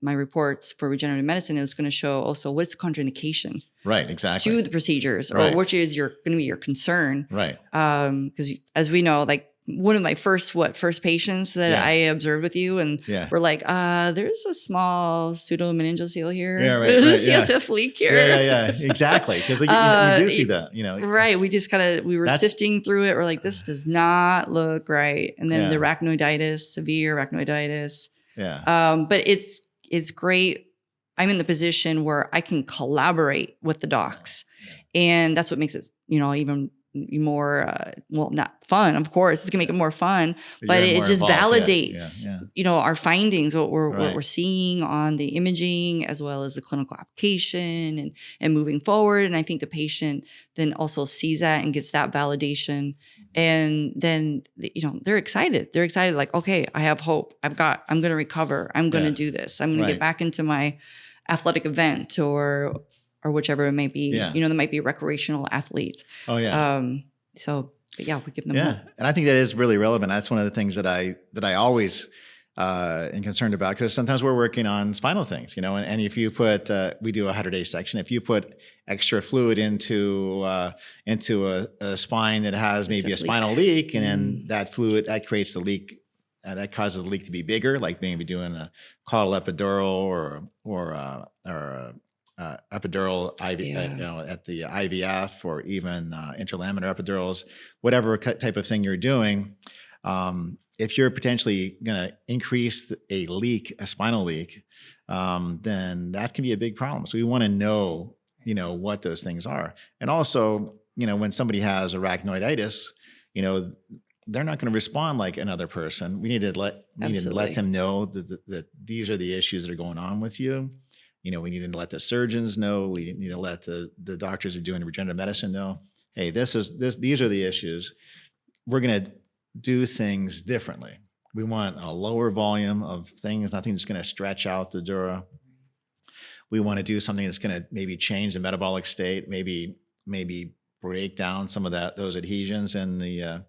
my reports for regenerative medicine is going to show also what's contraindication. Right. Exactly. To the procedures, or which is going to be your concern. Right. Because as we know, one of my first patients that I observed with you, and we're like, there's a small pseudomeningocele here. Yeah, right. There's a CSF leak here. Yeah, exactly. Because we do see that, Right. We just we were sifting through it. We're like, this does not look right. And then the arachnoiditis, severe arachnoiditis. Yeah. But it's great. I'm in the position where I can collaborate with the docs, and that's what makes it, even more not fun, of course. It's gonna make it more fun, but it just validates our findings, what we're seeing on the imaging, as well as the clinical application and moving forward. And I think the patient then also sees that and gets that validation, and then they're excited. Okay, I have hope. I'm gonna recover. I'm gonna do this. I'm gonna get back into my athletic event or whichever it may be. There might be a recreational athlete. Oh yeah. We give them hope. And I think that is really relevant. That's one of the things that I always and concerned about, because sometimes we're working on spinal things, and if you put, we do a 100-day section, if you put extra fluid into a spine that has maybe a spinal leak, and then that fluid, that creates the leak, that causes the leak to be bigger, like maybe doing a caudal epidural or epidural IV, at the IVF, or even interlaminar epidurals, whatever type of thing you're doing. If you're potentially going to increase a spinal leak, then that can be a big problem. So we want to know, what those things are. And also, when somebody has arachnoiditis, they're not going to respond like another person. We need to let them know that these are the issues that are going on with you. We need to let the surgeons know. We need to let the doctors who are doing regenerative medicine know, hey, these are the issues. We're going to do things differently. We want a lower volume of things, nothing that's going to stretch out the dura. We want to do something that's going to maybe change the metabolic state, maybe break down some of those adhesions in the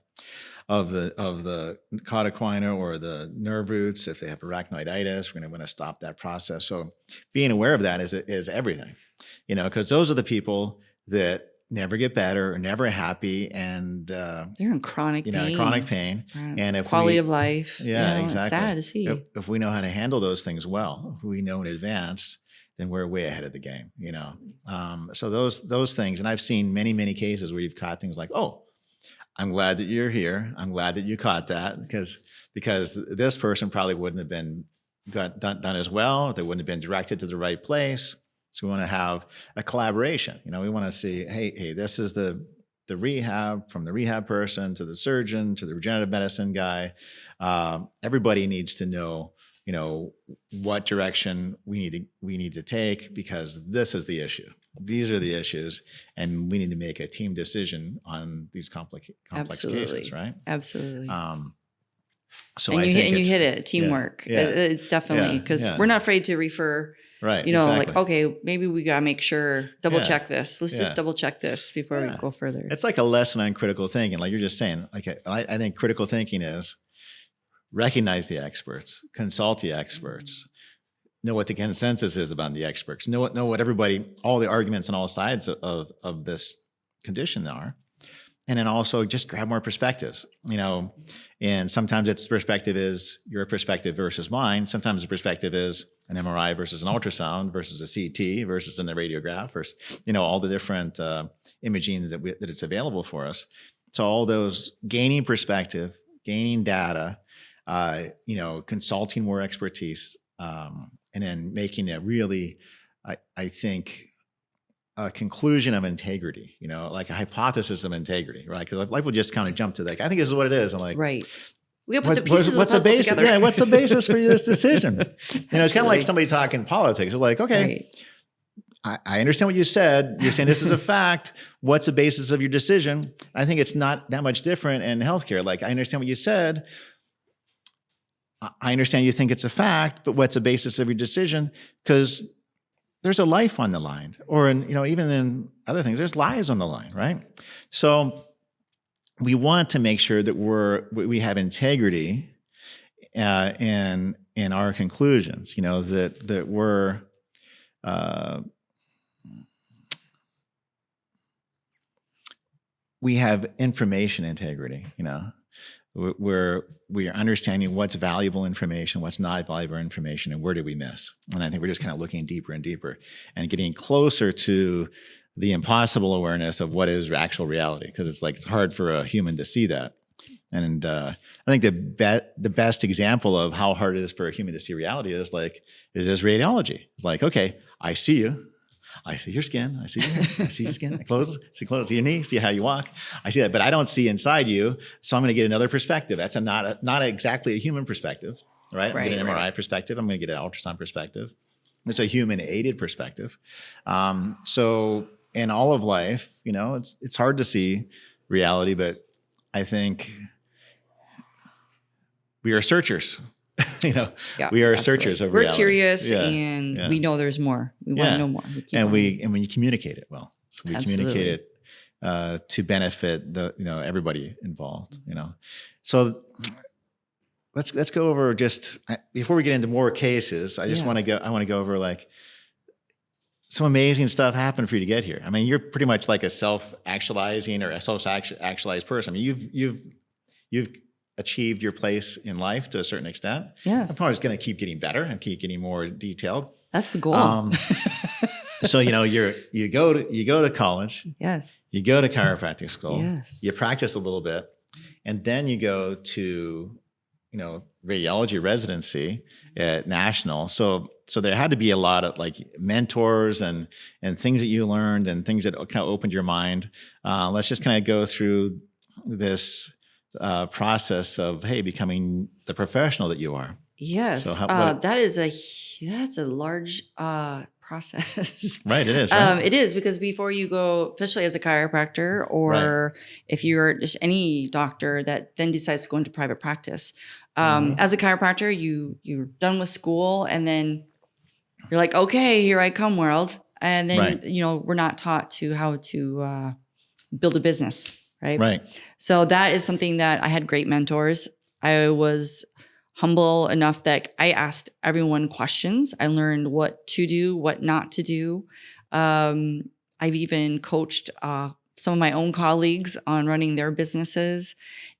of the cauda or the nerve roots. If they have arachnoiditis, we're going to want to stop that process. So being aware of that is everything, because those are the people that never get better or never happy, and they're in chronic pain. Chronic pain, and if quality of life. Exactly. It's sad to see. If we know how to handle those things well, if we know in advance, then we're way ahead of the game. So those things, and I've seen many cases where you've caught things like, oh, I'm glad that you're here. I'm glad that you caught that, because this person probably wouldn't have been done as well. They wouldn't have been directed to the right place. So we want to have a collaboration. We want to see, hey, this is the rehab, from the rehab person to the surgeon to the regenerative medicine guy. Everybody needs to know, what direction we need to take, because this is the issue. These are the issues, and we need to make a team decision on these complex cases, right? Absolutely. So you hit it, teamwork. Definitely, because we're not afraid to refer. Right. Like, okay, maybe we got to make sure, double check this. Let's just double check this before we go further. It's like a lesson on critical thinking. Like you're just saying, like, I think critical thinking is recognize the experts, consult the experts, know what the consensus is about the experts, know what everybody, all the arguments on all sides of this condition are. And then also just grab more perspectives, and sometimes its perspective is your perspective versus mine. Sometimes the perspective is an MRI versus an ultrasound versus a CT versus a radiograph, versus, all the different imaging that it's available for us. So all those gaining perspective, gaining data, consulting more expertise, and then making it really, I think, a conclusion of integrity, like a hypothesis of integrity, right? Because life will just kind of jump to like, I think this is what it is. I'm like, right. We got to put the pieces of the puzzle together. Yeah, what's the basis for this decision? It's kind of like somebody talking politics. It's like, okay, right. I understand what you said. You're saying this is a fact. What's the basis of your decision? I think it's not that much different in healthcare. Like, I understand what you said. I understand you think it's a fact, but what's the basis of your decision? Because there's a life on the line, or even in other things, there's lives on the line, right? So we want to make sure that we have integrity in our conclusions. That we're we have information integrity. Where we are understanding what's valuable information, what's not valuable information, and where did we miss. And I think we're just kind of looking deeper and deeper and getting closer to the impossible awareness of what is actual reality, because it's hard for a human to see that. And I think the best example of how hard it is for a human to see reality is radiology. It's like, okay, I see you. I see your skin. I see your skin. Close your knee. See how you walk. I see that, but I don't see inside you. So I'm going to get another perspective. That's not exactly a human perspective, right? I'm going to get an MRI perspective. I'm going to get an ultrasound perspective. It's a human-aided perspective. So in all of life, it's hard to see reality, but I think we are searchers. We are absolutely. Searchers of We're reality. Curious, and we know there's more. We want to know more. And we communicate it well. So we communicate it to benefit everybody involved. So let's go over just before we get into more cases. I just want to go over like some amazing stuff happened for you to get here. I mean, you're pretty much like a self-actualizing or a self-actualized person. I mean, you've achieved your place in life to a certain extent. Yes. I'm probably just going to keep getting better and keep getting more detailed. That's the goal. So, you go to college. Yes. You go to chiropractic school. Yes. You practice a little bit, and then you go to, radiology residency at National. So there had to be a lot of like mentors and things that you learned and things that kind of opened your mind. Let's just kind of go through this process of, hey, becoming the professional that you are. Yes. So that's a large process. Right. It is. Right? It is, because before you go, especially as a chiropractor, or if you're just any doctor that then decides to go into private practice, as a chiropractor, you're done with school, and then you're like, okay, here I come, world. And then, we're not taught to how to build a business. Right. Right. So that is something that I had great mentors. I was humble enough that I asked everyone questions. I learned what to do, what not to do. I've even coached some of my own colleagues on running their businesses,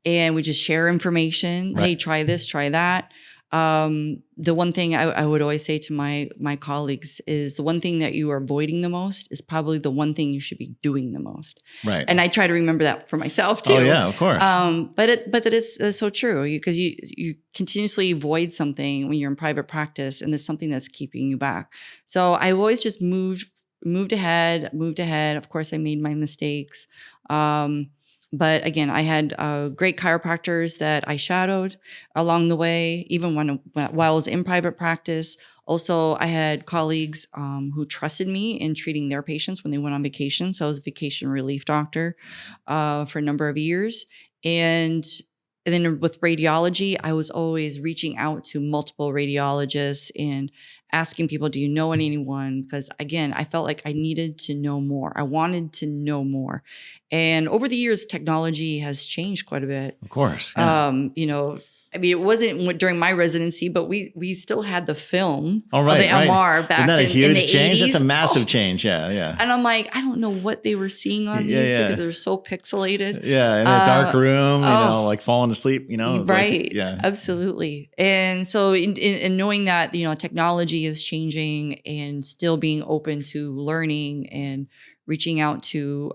and we just share information. Right. Hey, try this, try that. The one thing I would always say to my colleagues is the one thing that you are avoiding the most is probably the one thing you should be doing the most. Right. And I try to remember that for myself too. Oh yeah, of course. But that is so true, because you continuously avoid something when you're in private practice, and it's something that's keeping you back. So I've always just moved ahead. Of course, I made my mistakes. But again, I had great chiropractors that I shadowed along the way, even while I was in private practice. Also, I had colleagues who trusted me in treating their patients when they went on vacation. So I was a vacation relief doctor for a number of years. And then with radiology, I was always reaching out to multiple radiologists and asking people, do you know anyone? Because again, I felt like I needed to know more. I wanted to know more. And over the years, technology has changed quite a bit. Of course. Yeah. It wasn't during my residency, but we still had the film of the MR back in the 80s. Isn't that a huge change? 80s. That's a massive change. Yeah. And I'm like, I don't know what they were seeing on these because they're so pixelated. Yeah, in a dark room, like falling asleep, Right. Like, yeah. Absolutely. And so in knowing that, technology is changing and still being open to learning and reaching out to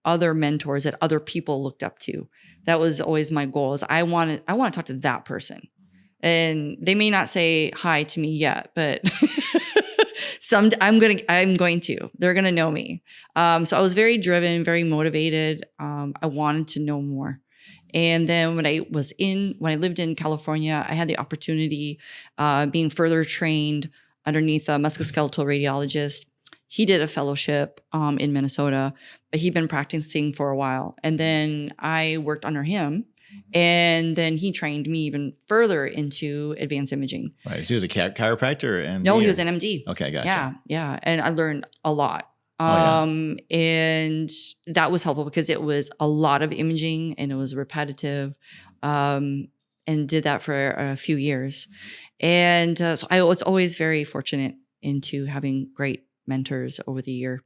other mentors that other people looked up to. That was always my goal. Is I want to talk to that person, and they may not say hi to me yet, but I'm going to. They're gonna know me. So I was very driven, very motivated. I wanted to know more. And then when I lived in California, I had the opportunity being further trained underneath a musculoskeletal radiologist. He did a fellowship in Minnesota, but he'd been practicing for a while. And then I worked under him, and then he trained me even further into advanced imaging. Right. So he was a chiropractor? No, he was an MD. Okay, gotcha. Yeah. And I learned a lot. And that was helpful because it was a lot of imaging and it was repetitive, and did that for a few years. And so I was always very fortunate into having great mentors over the year.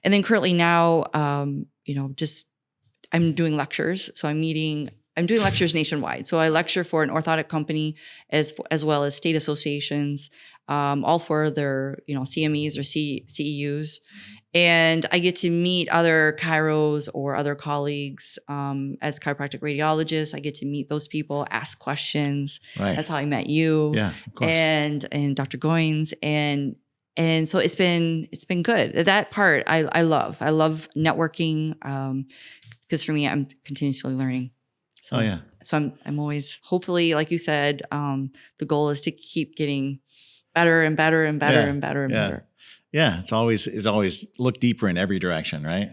And then currently now, I'm doing lectures. So I'm doing lectures nationwide. So I lecture for an orthotic company as well as state associations, all for their, CMEs or CEUs. And I get to meet other chiros or other colleagues as chiropractic radiologists. I get to meet those people, ask questions. Right. That's how I met you. Yeah, of course. And Dr. Goins. And so it's been good. That part I love. I love networking because for me, I'm continuously learning. So, So I'm always, hopefully, like you said, the goal is to keep getting better and better and better and better and better. Yeah, it's always look deeper in every direction, right?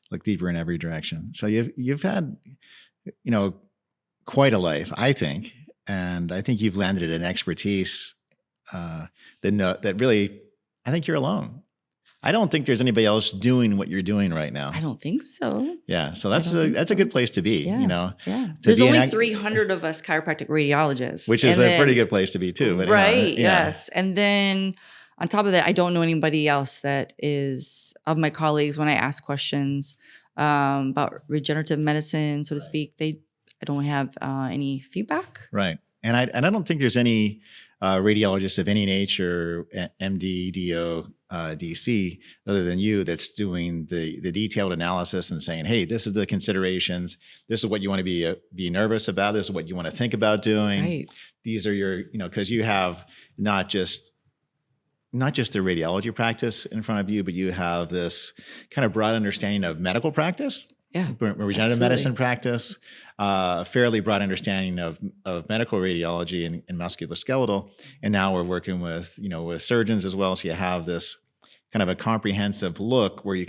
Look deeper in every direction. So you've had, quite a life, I think, and I think you've landed an expertise that really, I think you're alone. I don't think there's anybody else doing what you're doing right now. I don't think so. Yeah. So that's a good place to be, Yeah. There's only 300 of us chiropractic radiologists. Which is a pretty good place to be too. But right. Yes. And then on top of that, I don't know anybody else that is of my colleagues when I ask questions about regenerative medicine, so to speak. I don't have any feedback. Right. And I don't think there's any radiologists of any nature, MD, DO, DC, other than you, that's doing the detailed analysis and saying, hey, this is the considerations. This is what you want to be nervous about. This is what you want to think about doing. Right. These are your, because you have not just the radiology practice in front of you, but you have this kind of broad understanding of medical practice. Yeah, regenerative medicine practice, fairly broad understanding of medical radiology and musculoskeletal, and now we're working with surgeons as well. So you have this kind of a comprehensive look where you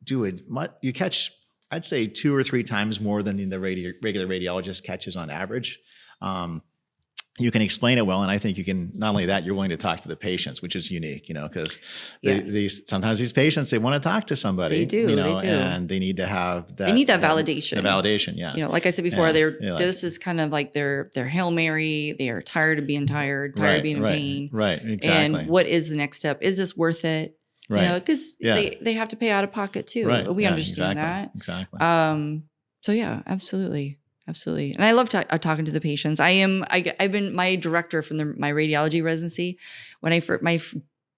do it. You catch, I'd say, 2 or 3 times more than the regular radiologist catches on average. You can explain it well, and I think you can. Not only that, you're willing to talk to the patients, which is unique, because sometimes these patients, they want to talk to somebody. They do, they do, and they need to have that. They need that validation. The validation, yeah. Like I said before, this is kind of like their Hail Mary. They are tired of being tired, tired of being in pain. Right, exactly. And what is the next step? Is this worth it? Right. Because they have to pay out of pocket too. Right. We understand that. Exactly. So yeah, absolutely. Absolutely. And I love talking to the patients. I've been my director from my radiology residency. When my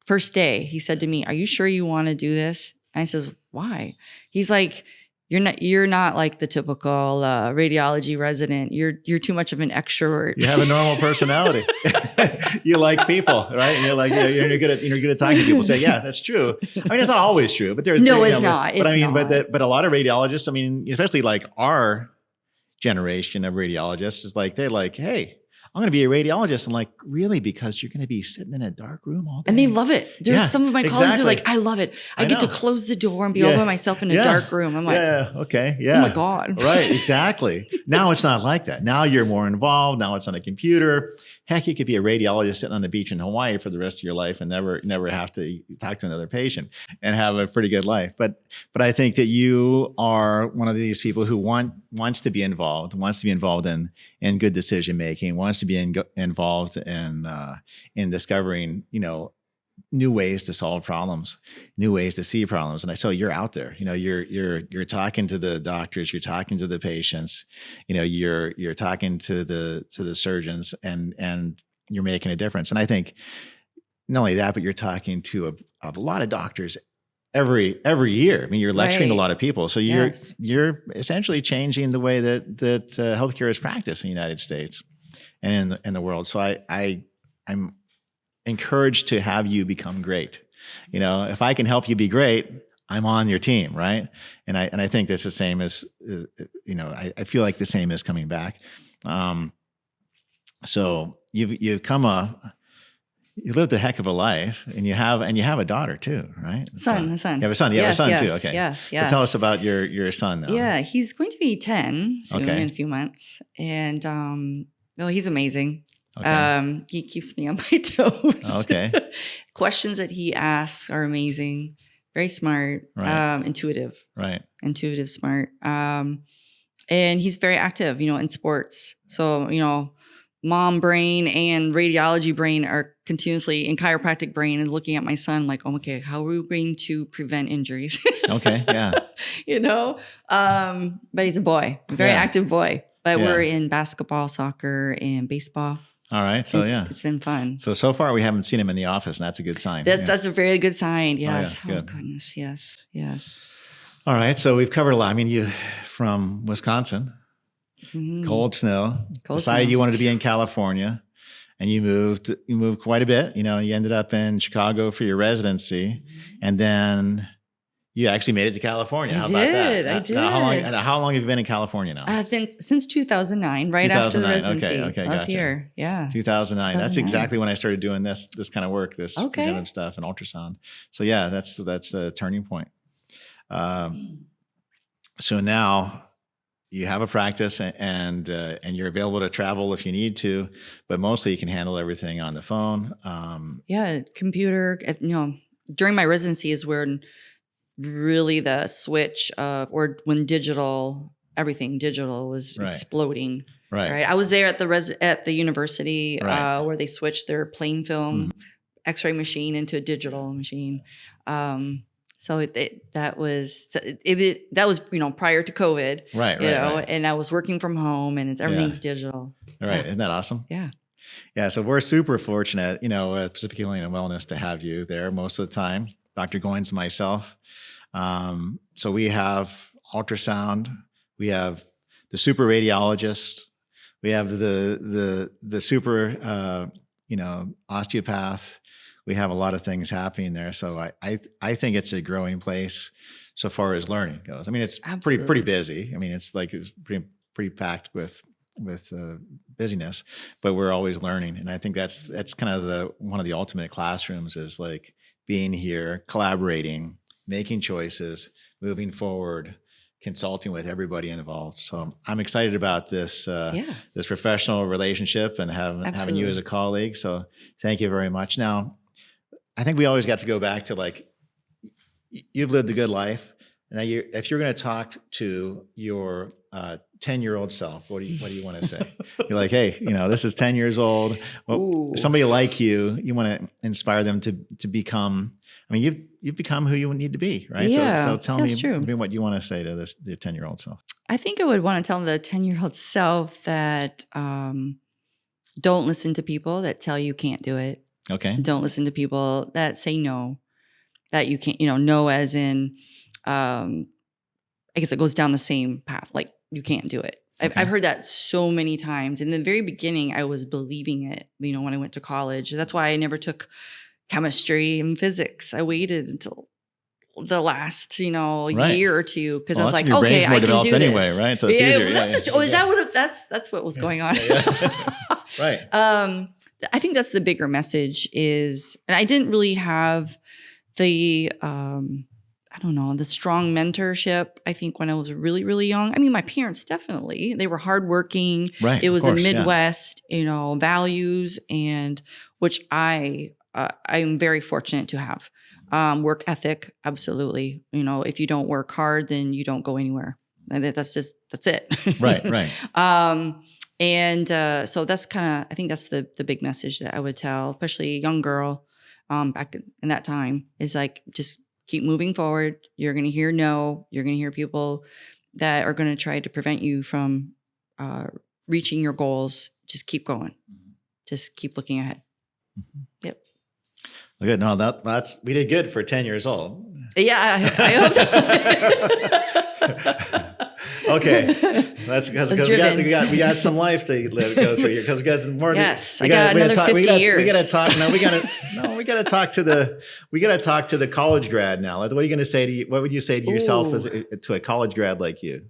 first day, he said to me, "Are you sure you want to do this?" And I says, "Why?" He's like, You're not like the typical radiology resident. You're too much of an extrovert. You have a normal personality. You like people, right? And you're good at talking to people. Say, yeah, that's true. I mean, it's not always true, but there's it's not. But a lot of radiologists, I mean, especially like our generation of radiologists, is like they're like, hey, I'm going to be a radiologist. I'm like, really? Because you're going to be sitting in a dark room all day. And they love it. There's some of my colleagues are like, I love it. I get to close the door and be all by myself in a dark room. I'm like, okay. Oh my God. Right. Exactly. Now it's not like that. Now you're more involved. Now it's on a computer. Heck, you could be a radiologist sitting on the beach in Hawaii for the rest of your life and never have to talk to another patient and have a pretty good life. But I think that you are one of these people who wants to be involved in good decision making, wants to be involved in discovering, new ways to solve problems, new ways to see problems. And I saw you're out there, you're talking to the doctors, you're talking to the patients, you're talking to the surgeons and you're making a difference. And I think not only that, but you're talking to a lot of doctors every year. I mean, you're lecturing a lot of people. So you're essentially changing the way that healthcare is practiced in the United States and in the world. So I'm encouraged to have you become great. If I can help you be great, I'm on your team, right? And I think that's the same as I feel like the same is coming back. So you lived a heck of a life, and you have a daughter too, right? A son. You have a son. You have a son too. Okay. Yes. So tell us about your son now. Yeah, he's going to be 10 soon in a few months, and he's amazing. Okay. He keeps me on my toes. Okay. Questions that he asks are amazing. Very smart. Right. Intuitive. Right. Intuitive, smart. And he's very active, in sports. So, mom brain and radiology brain are continuously in chiropractic brain and looking at my son like, oh, okay, how are we going to prevent injuries? Okay. Yeah. But he's a boy, very active boy. But we're in basketball, soccer, and baseball. All right. So it's been fun. So far we haven't seen him in the office, and that's a good sign. That's a very good sign. Yes. Oh, goodness. Yes. All right. So we've covered a lot. I mean, you from Wisconsin, cold snow, decided you wanted to be in California, and you moved quite a bit. You ended up in Chicago for your residency, and then you actually made it to California. How about that? I did. How long have you been in California now? Since 2009, right after the residency. Okay, I was gotcha. here. Yeah. 2009. That's exactly when I started doing this kind of work, this regenerative stuff and ultrasound. So yeah, that's the turning point. So now you have a practice and you're available to travel if you need to, but mostly you can handle everything on the phone. Computer, during my residency is when really the switch of, or when everything digital was exploding. Right. I was there at the university where they switched their plain film X-ray machine into a digital machine. So that was prior to COVID, right. And I was working from home, and everything's digital. Right. Isn't that awesome? Yeah. Yeah. So we're super fortunate, Pacific Healing and Wellness to have you there most of the time, Dr. Goins and myself. So we have ultrasound, we have the super radiologist, we have the super, osteopath. We have a lot of things happening there. So I think it's a growing place so far as learning goes. I mean, it's pretty busy. I mean, it's pretty packed with busyness, but we're always learning. And I think that's kind of one of the ultimate classrooms is like being here, collaborating, making choices, moving forward, consulting with everybody involved. So I'm excited about this this professional relationship and having you as a colleague. So thank you very much. Now, I think we always got to go back to like, you've lived a good life. Now, if you're going to talk to your 10-year-old self, what do you want to say? You're like, hey, this is 10 years old. Well, somebody like you want to inspire them to become. I mean, you've become who you need to be, right? Yeah, so tell me what you want to say to the 10-year-old self. I think I would want to tell the 10-year-old self that don't listen to people that tell you can't do it. Okay. Don't listen to people that say no, that you can't, no as in, I guess it goes down the same path. Like you can't do it. Okay. I've heard that so many times. In the very beginning, I was believing it, when I went to college. That's why I never took chemistry and physics. I waited until the last, year or two, because I was like, okay, I can do anyway, this. Right? So it's easier. Is that what that's what was going on? Right. I think that's the bigger message is, and I didn't really have the, the strong mentorship. I think when I was really, really young, I mean, my parents definitely, they were hardworking. Right. It was a Midwest, values, and which I'm very fortunate to have. Work ethic, absolutely. If you don't work hard, then you don't go anywhere. And that's it. Right. And so that's I think that's the big message that I would tell, especially a young girl back in that time, is like, just keep moving forward. You're going to hear no. You're going to hear people that are going to try to prevent you from reaching your goals. Just keep going. Just keep looking ahead. Yep. Good. No, that's we did good for 10 years old. Yeah, I hope so. Okay, that's because we got some life to go through here, because we got some more. Yes, I got another 50 years. We got to talk. No, we got to talk to the college grad now. What are you going to say what would you say to yourself to a college grad like you?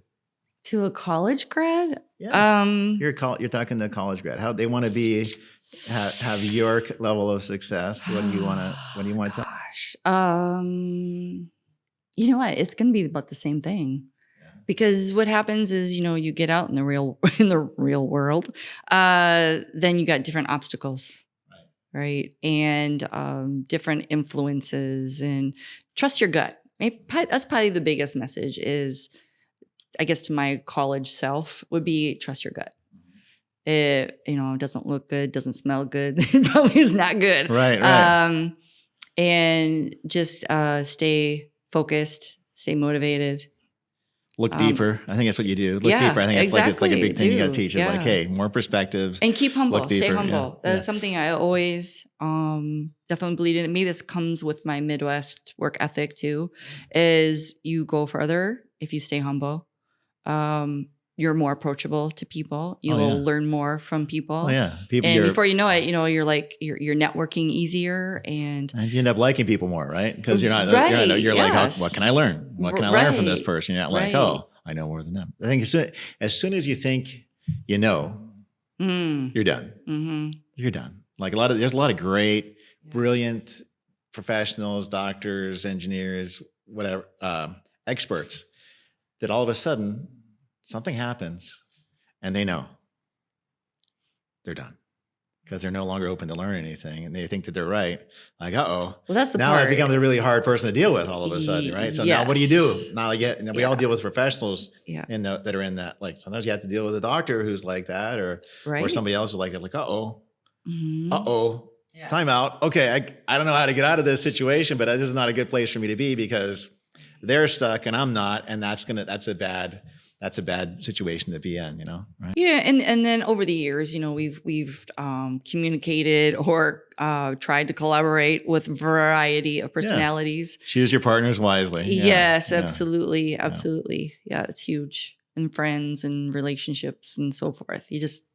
To a college grad? Yeah. You're talking to a college grad. How they want to have your level of success. What do you want to tell? Gosh. You know what? It's going to be about the same thing. Because what happens is, you get out in the real world, then you got different obstacles, right? And different influences, and trust your gut. That's probably the biggest message is, I guess, to my college self would be trust your gut. It doesn't look good, doesn't smell good, it probably is not good. Right. And just stay focused, stay motivated. Look deeper. I think that's what you do. Look deeper. I think it's like a big thing you got to teach. It's like, hey, more perspectives. And keep humble. Stay humble. That's something I always definitely believe in. Maybe this comes with my Midwest work ethic too, is you go further if you stay humble. You're more approachable to people. You will learn more from people. Oh yeah. And before you know it, you're networking easier, and you end up liking people more, right? Because you're not like, oh, what can I learn? What can I learn from this person? You're not like, oh, I know more than them. I think as soon as you think you're done. Mm-hmm. You're done. Like there's a lot of great, brilliant professionals, doctors, engineers, whatever, experts that all of a sudden something happens and they know they're done. because they're no longer open to learn anything, and they think that they're right. Like, well, that's the now part. that becomes a really hard person to deal with all of a sudden, right? So now what do you do? Now we all deal with professionals that are in that. Like sometimes you have to deal with a doctor who's like that, or somebody else who's like that. Like, time out. Okay, I don't know how to get out of this situation, but this is not a good place for me to be because they're stuck and I'm not, and that's a bad situation to be in, right? Yeah. And then over the years, we've communicated or tried to collaborate with a variety of personalities. Choose your partners wisely. Yes, absolutely. Absolutely. Yeah, it's huge. And friends and relationships and so forth.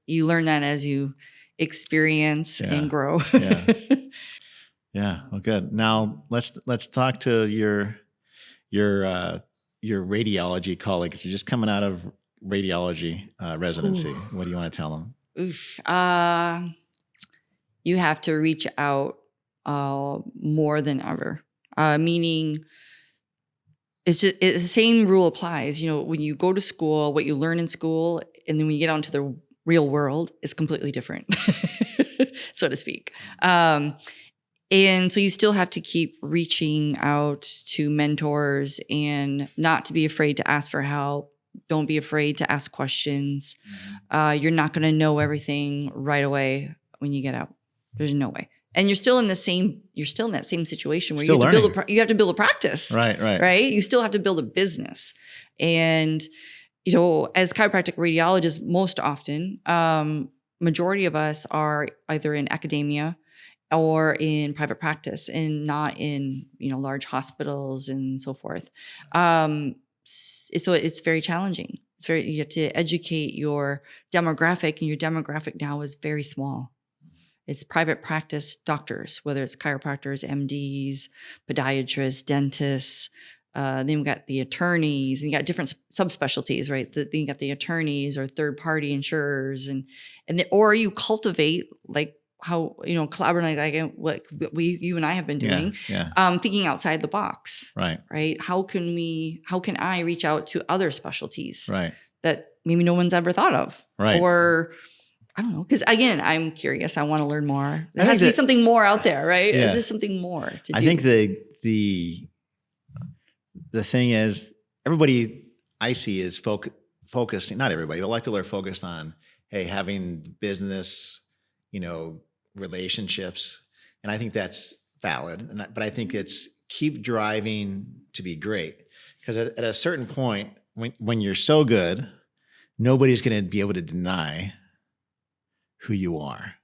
You learn that as you experience and grow. Yeah. Well, good. Now let's talk to your radiology colleagues. You're just coming out of radiology residency. Ooh. What do you want to tell them? Oof. You have to reach out more than ever. Meaning, the same rule applies. When you go to school, what you learn in school, and then when you get out into the real world, is completely different, so to speak. And so you still have to keep reaching out to mentors and not to be afraid to ask for help. Don't be afraid to ask questions. You're not going to know everything right away when you get out. There's no way. And you're still in that same situation where you have to build a practice. Right. You still have to build a business. And, as chiropractic radiologists, most often, majority of us are either in academia or in private practice and not in, large hospitals and so forth. So it's very challenging. You have to educate your demographic, and your demographic now is very small. It's private practice doctors, whether it's chiropractors, MDs, podiatrists, dentists. Then you've got the attorneys, and you got different subspecialties, right? Then you got the attorneys or third-party insurers, or you cultivate like how collaborating like what you and I have been doing, thinking outside the box, right? How can I reach out to other specialties, that maybe no one's ever thought of, or I don't know, because again, I'm curious. I want to learn more. There has to be something more out there, right? Is there something more to do? I think the thing is, everybody I see is focusing. Not everybody, but a lot of people are focused on, hey, having business, relationships, and I think that's valid. But I think it's keep driving to be great, because at a certain point, when you're so good, nobody's going to be able to deny who you are.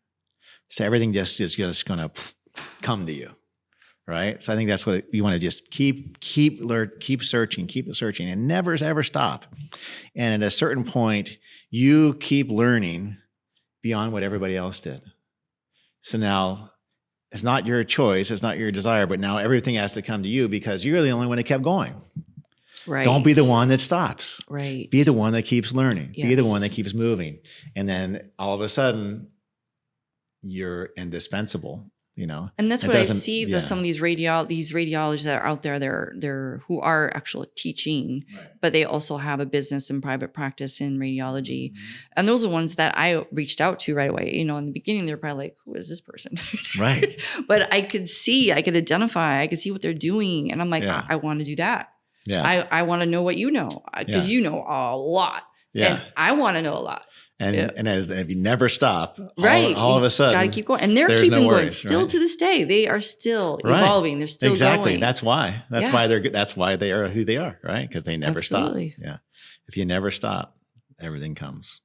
So everything just is just going to come to you, right? So I think that's what you want to just keep searching, and never ever stop. And at a certain point, you keep learning beyond what everybody else did. So now it's not your choice, it's not your desire, but now everything has to come to you because you're the only one that kept going. Right. Don't be the one that stops. Right. Be the one that keeps learning. Yes. Be the one that keeps moving. And then all of a sudden, you're indispensable. And that's what I see that some of these radiologists that are out there, they're who are actually teaching, but they also have a business and private practice in radiology. And those are the ones that I reached out to right away. In the beginning, they're probably like, who is this person? Right. But I could identify, I could see what they're doing. And I'm like, I want to do that. Yeah. I want to know what you know, because you know a lot. Yeah. And I want to know a lot. And if you never stop, all of a sudden, got to keep going. And they're keeping going. Still to this day, they are still evolving. They're still going. That's why. That's why they are who they are, right? Because they never stop. Yeah. If you never stop, everything comes.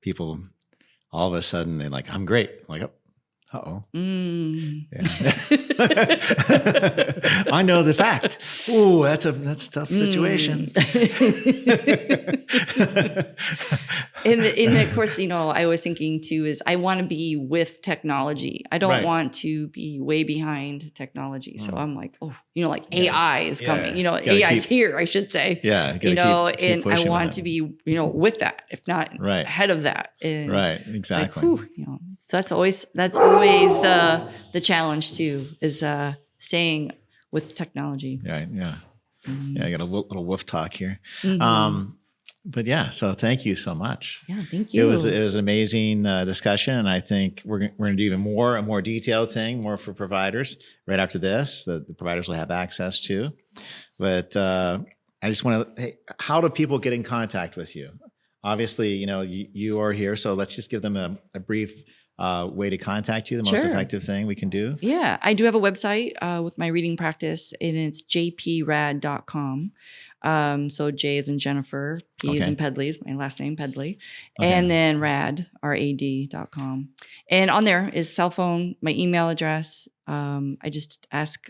People, all of a sudden, they're like, "I'm great." I'm like, uh-oh. Yeah. I know the fact. Ooh, that's a tough situation. And of course, I was thinking too is I want to be with technology. I don't want to be way behind technology. So I'm like, like AI is coming. AI is here, I should say. Yeah. Keep I want to be, with that, if not ahead of that. And exactly. Like, so that's always the challenge too, is staying with technology. Right. Yeah. Yeah. I got a little wolf talk here. But yeah, so thank you so much. Yeah, thank you. It was an amazing discussion, and I think we're going to do even a more detailed thing, more for providers right after this that the providers will have access to. But I just want to, hey, how do people get in contact with you? Obviously, you are here, so let's just give them a brief way to contact you, the most effective thing we can do. Yeah, I do have a website with my reading practice, and it's jprad.com. So J is in Jennifer, P is in Pedley, is my last name, Pedley. And then rad.com. And on there is cell phone, my email address. I just ask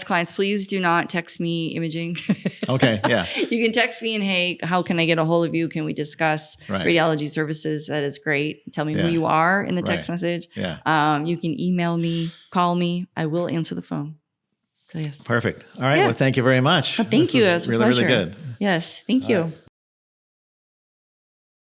clients, please do not text me imaging. Okay, yeah. You can text me and, hey, how can I get a hold of you? Can we discuss radiology services? That is great. Tell me who you are in the text message. Yeah. You can email me, call me. I will answer the phone. So yes. Perfect. All right. Well, thank you very much. Well, thank you. It was a really, pleasure. really good. Yes. Thank you.